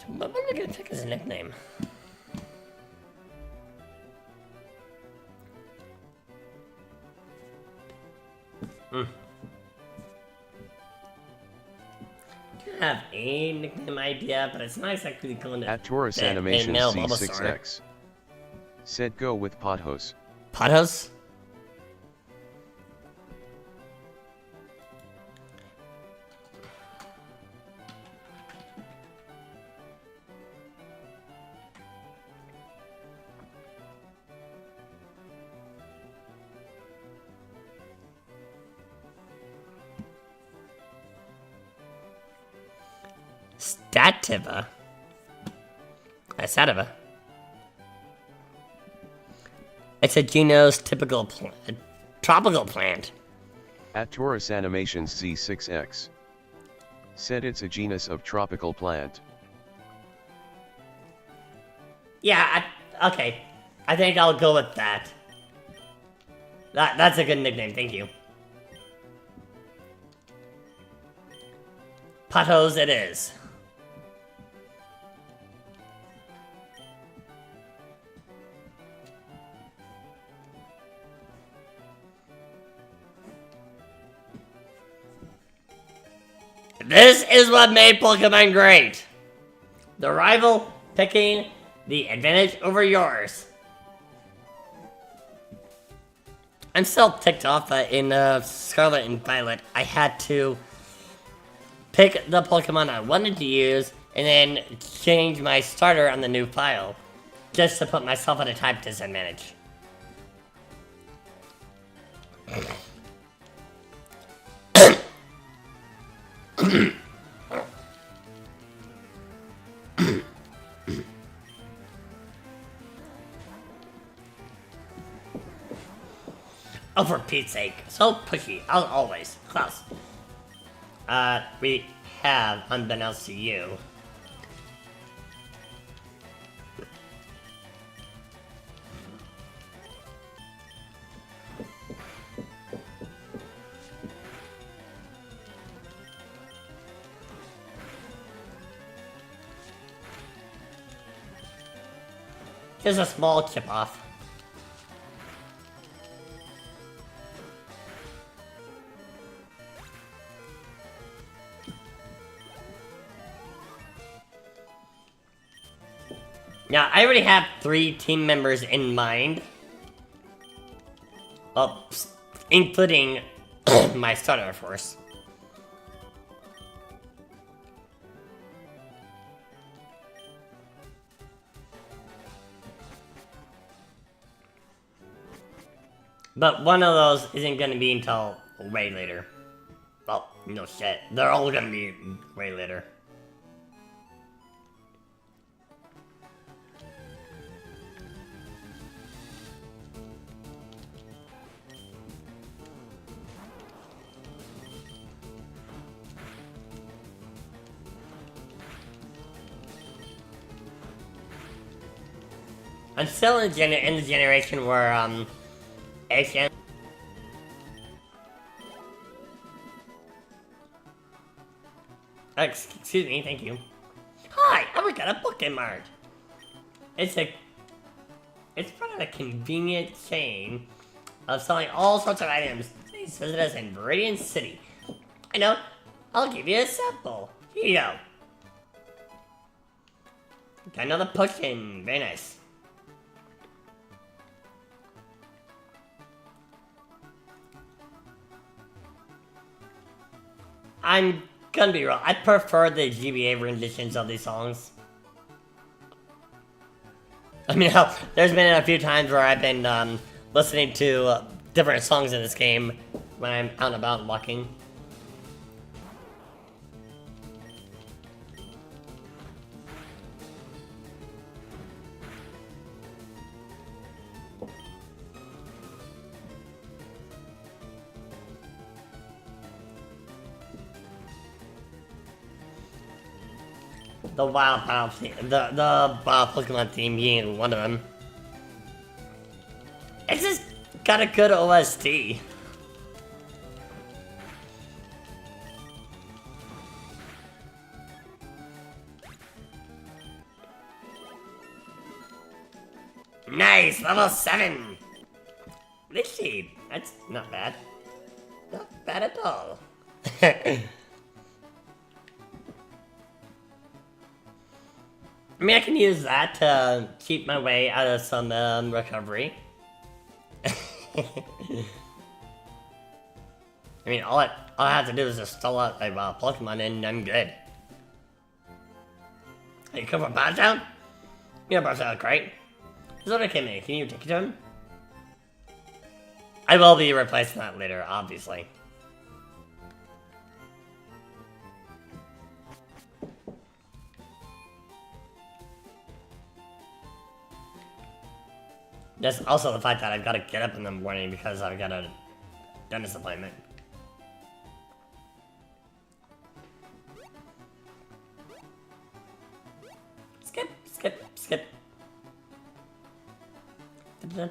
What am I gonna pick as a nickname? I have a nickname idea, but it's not exactly going to At Taurus Animations C6X. Said go with Pothos. Pothos? Sativa. Sativa. It's a genus typical tropical plant. At Taurus Animations C6X. Said it's a genus of tropical plant. Yeah, okay. I think I'll go with that. That's a good nickname, thank you. Pothos it is. This is what made Pokemon great. The rival picking the advantage over yours. I'm still ticked off that in Scarlet and Violet, I had to pick the Pokemon I wanted to use and then change my starter on the new file just to put myself at a type disadvantage. Oh, for Pete's sake. So pushy. Always. Klaus. We have, unbeknownst to you, just a small chip off. Now, I already have 3 team members in mind. Well, including my starter, of course. But one of those isn't gonna be until way later. Well, no shit. They're all gonna be way later. I'm still in the generation where Asian. Excuse me, thank you. Hi, I work at a Pokemart. It's part of a convenient chain of selling all sorts of items. Please visit us in Radiant City. I know. I'll give you a sample. Here you go. Got another potion. Very nice. I'm gonna be real. I prefer the GBA renditions of these songs. I mean, there's been a few times where I've been listening to different songs in this game when I'm out and about and walking. The wild battle theme, the wild Pokemon theme being one of them. It's just got a good OST. Nice, level 7. Literally, that's not bad. Not bad at all. I mean, I can use that to keep my way out of some recovery. I mean, all I have to do is just stall out a Pokemon and I'm good. Hey, you come from Pound Town? You're about to great. This other came in. Can you take it to him? I will be replacing that later, obviously. There's also the fact that I've got to get up in the morning because I've got a dentist appointment. Skip, skip, skip. I'm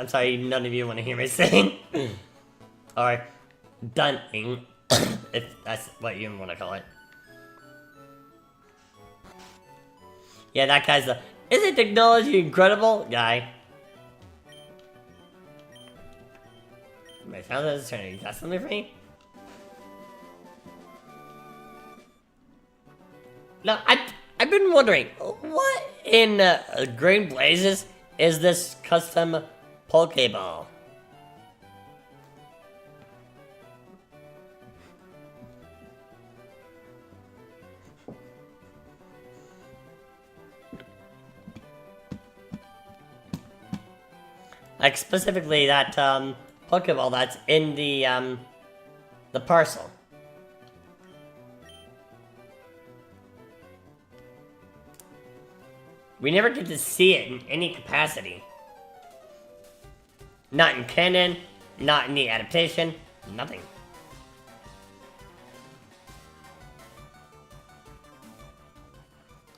sorry, none of you want to hear me sing. Or dunning, if that's what you want to call it. Yeah, that guy's the isn't technology incredible guy. Wait, how's this turning? You got something for me? No, I've been wondering what in Green Blazes is this custom Pokeball? Like specifically that Pokeball that's in the parcel. We never get to see it in any capacity. Not in canon, not in the adaptation, nothing.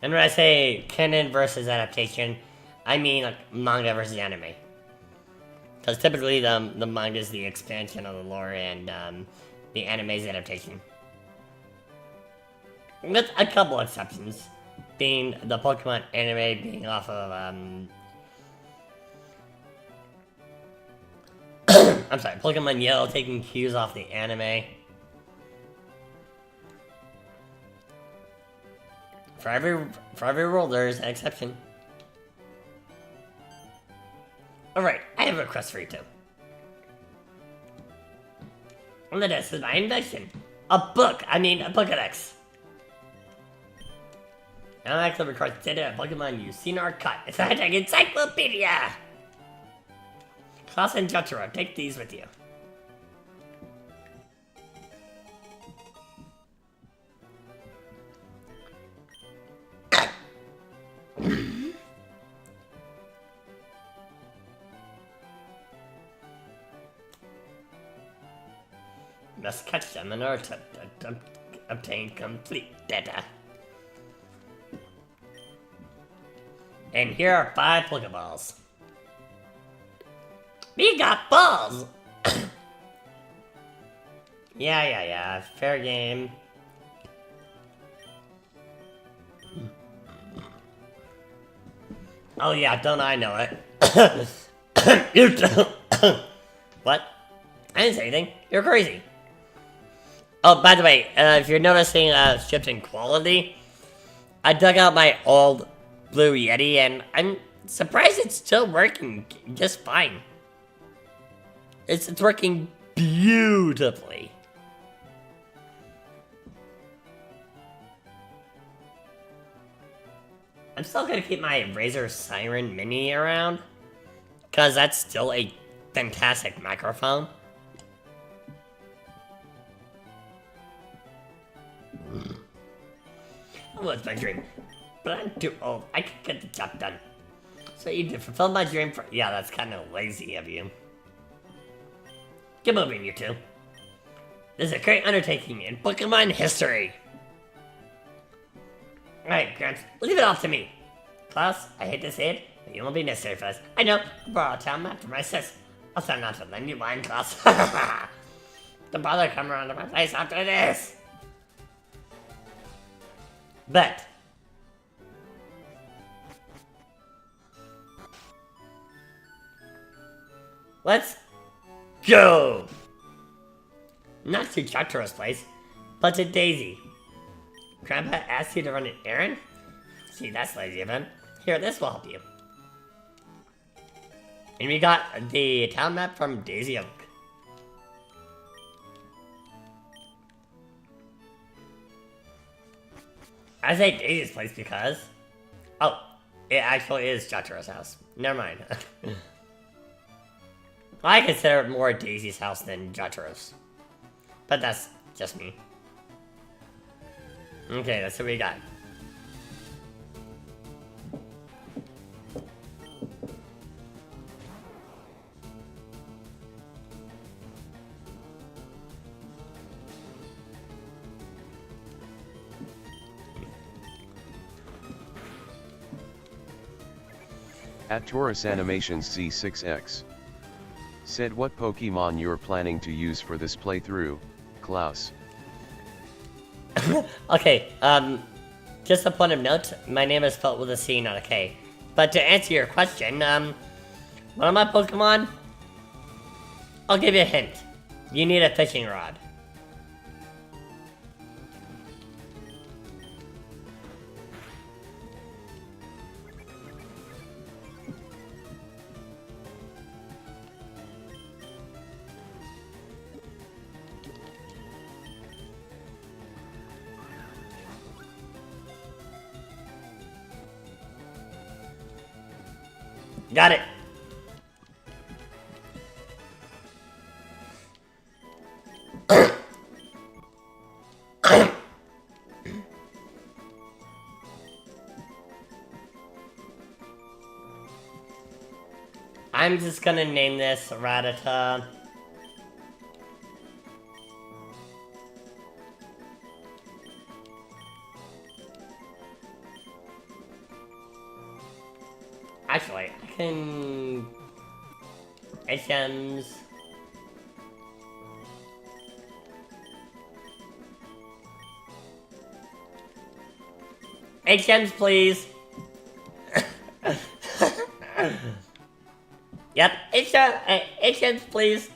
And when I say canon versus adaptation, I mean like manga versus anime. Because typically the manga is the expansion of the lore and the anime's adaptation. With a couple exceptions. Being the Pokemon anime being off of, I'm sorry, Pokemon Yellow taking cues off the anime. For every rule, there's an exception. Alright, I have a request for you too. On the desk is my invention. A Pokedex. I like to record data of Pokemon you've seen or cut. It's a hashtag encyclopedia! Klaus and Jotaro, take these with you. Must catch them in order to obtain complete data. And here are 5 Pokeballs. We got balls! Yeah. Fair game. Oh yeah, don't I know it? You don't. What? I didn't say anything. You're crazy. Oh, by the way, if you're noticing shift in quality, I dug out my old Blue Yeti, and I'm surprised it's still working just fine. It's working beautifully. I'm still gonna keep my Razer Siren Mini around, because that's still a fantastic microphone. Oh, it's my dream. But I'm too old. I can get the job done. So you to fulfill my dream for— yeah, that's kind of lazy of you. Get moving, you two. This is a great undertaking in Pokemon history. Alright, Grant, leave it all to me. Klaus, I hate to say it, but you won't be necessary for us. I know, borrow a town map from my sis. I'll try not to lend you mine, Klaus. Don't bother coming around to my place after this. Bet. Let's go! Not to Jotaro's place, but to Daisy. Grandpa asked you to run an errand? See, that's lazy of him. Here, this will help you. And we got the town map from Daisy Oak. I say Daisy's place because— oh, it actually is Jotaro's house. Never mind. I consider it more Daisy's house than Jotaro's. But that's just me. Okay, that's what we got. At Taurus Animations C6X. Said what Pokemon you're planning to use for this playthrough, Klaus. Okay, just a point of note, my name is spelled with a C, not a K. But to answer your question, one of my Pokemon, I'll give you a hint. You need a fishing rod. Got it. I'm just gonna name this Rattata. Actually, I can— HMs. HMs, please. Yep, HMs, please.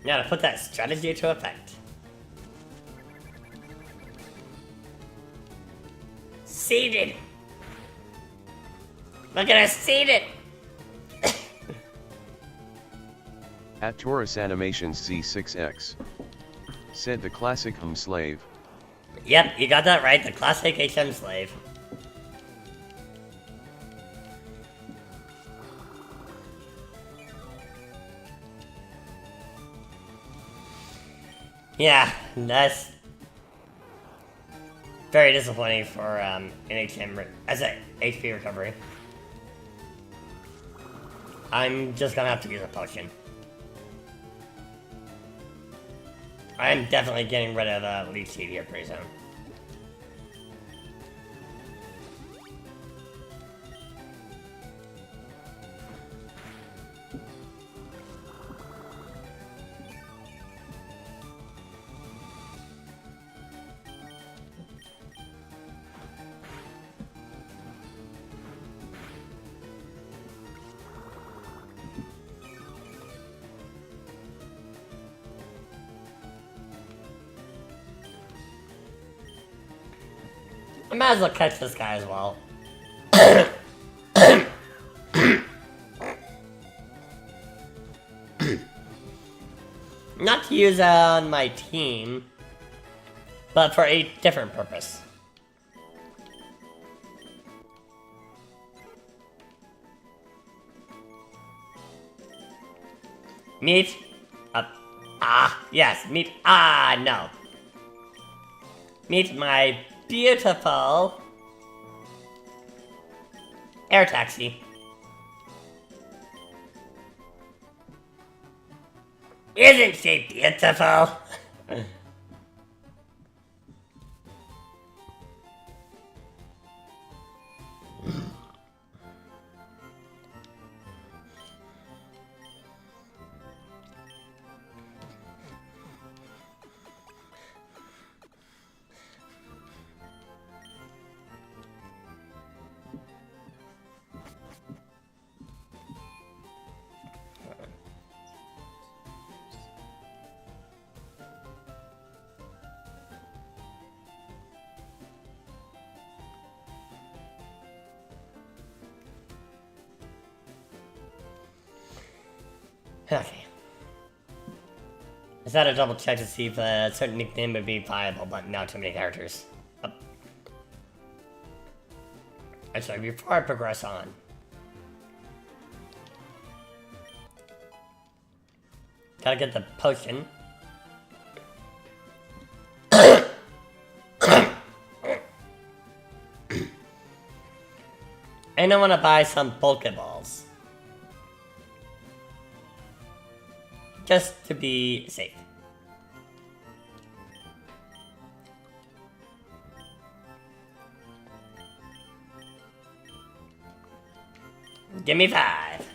Now to put that strategy to effect. Seeded. Look at us seen it! At Taurus Animations C6X. Said the classic slave. Yep, you got that right, the classic HM slave. Yeah, that's very disappointing for NHM as a HP recovery. I'm just gonna have to use a potion. I'm definitely getting rid of Leech Seed here pretty soon. I might as well catch this guy as well. Not to use on my team, but for a different purpose. Meet? Yes, meet. No. Meet my beautiful air taxi. Isn't she beautiful? Okay. I just had to double check to see if a certain nickname would be viable, but not too many characters. Actually, before I progress on. Gotta get the potion. And I wanna buy some Pokeballs. Just to be safe. Give me 5.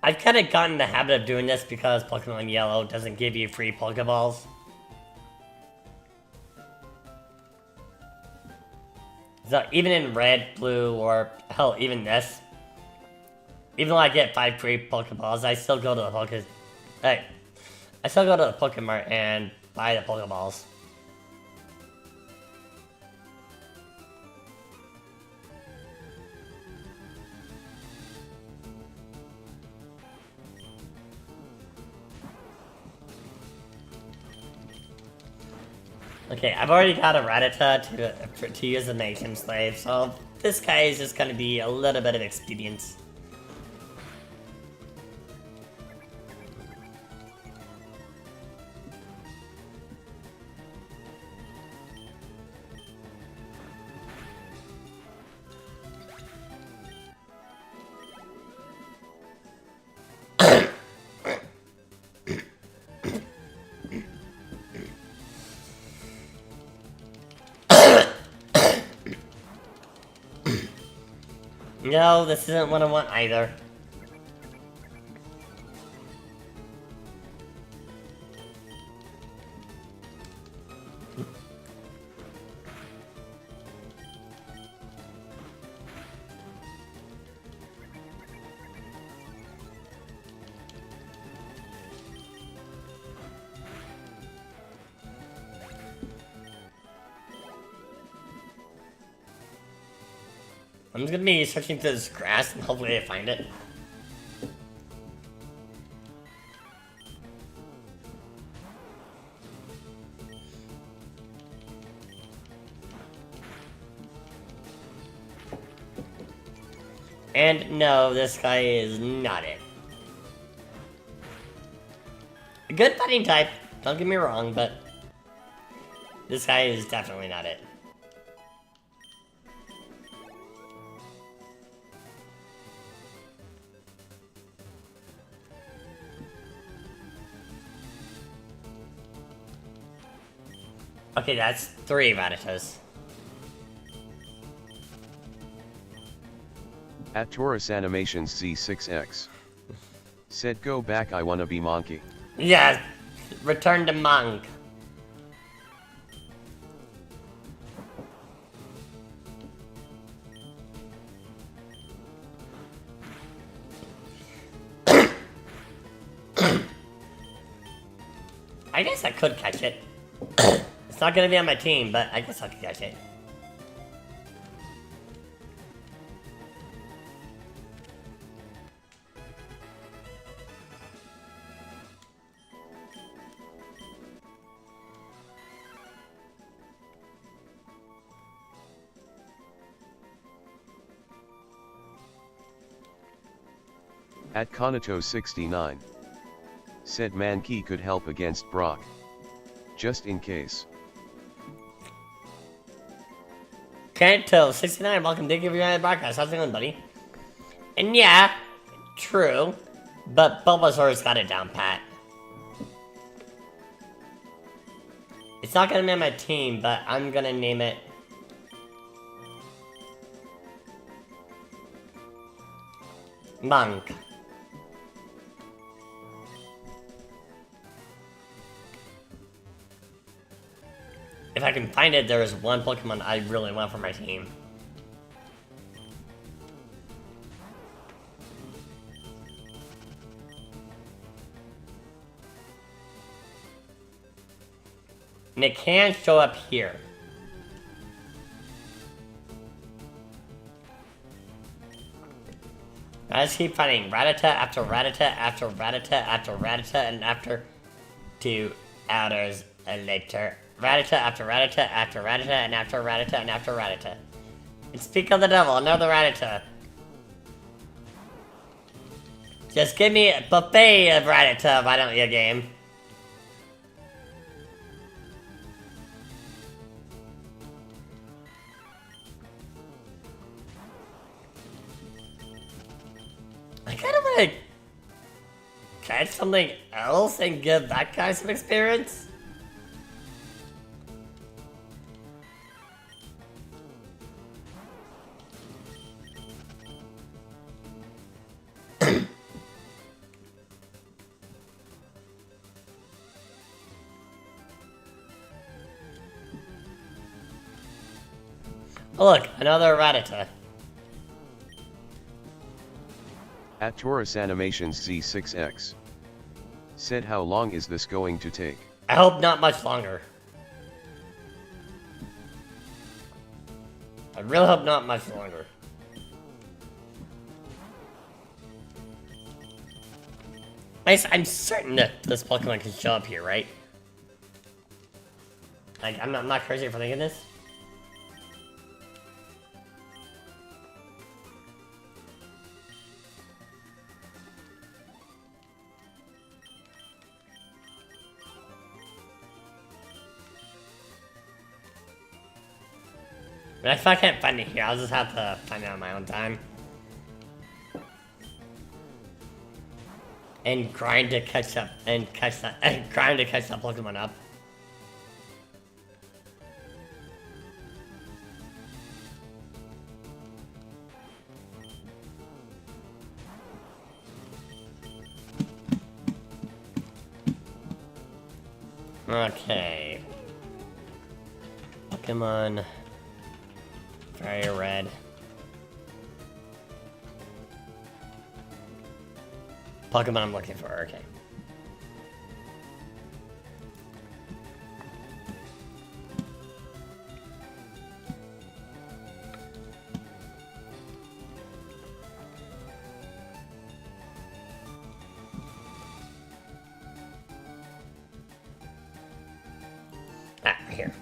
I've kind of gotten the habit of doing this because Pokemon Yellow doesn't give you free Pokeballs. So even in Red, Blue, or hell, even this, even though I get 5 free Pokeballs, I still go to the I still go to the Pokemart and buy the Pokeballs. Okay, I've already got a Rattata to use as an HM slave, so this guy is just gonna be a little bit of expedience. No, this isn't what I want either. I'm just gonna be searching through this grass and hopefully I find it. And no, this guy is not it. A good fighting type, don't get me wrong, but this guy is definitely not it. Okay, that's 3 Ratatas. At Taurus Animations C6X. Said go back, I wanna be monkey. Yeah, return to monk. I guess I could catch it. It's not gonna be on my team, but I guess I could catch it. At Kanto 69. Said Mankey could help against Brock. Just in case. Kanto 69, welcome. Thank you for your broadcast. How's it going, buddy? And yeah, true. But Bulbasaur's got it down pat. It's not gonna be on my team, but I'm gonna name it Monk. If I can find it, there is one Pokemon I really want for my team. And it can show up here. I just keep finding Rattata after Rattata after Rattata after Rattata and after 2 hours later. Rattata after Rattata after Rattata and after Rattata and after Rattata. And speak of the devil, another Rattata. Just give me a buffet of Rattata, why don't you, game? I kind of want to catch something else and give that guy some experience. Oh look, another Rattata. At Taurus Animations C6X. Said how long is this going to take? I hope not much longer. I really hope not much longer. I'm certain that this Pokemon can show up here, right? Like, I'm not crazy for thinking this. But if I can't find it here, I'll just have to find it on my own time. And grind to catch up, and grind to catch that Pokemon up. Okay. Pokemon Fire Red. Pokemon I'm looking for, okay. Here.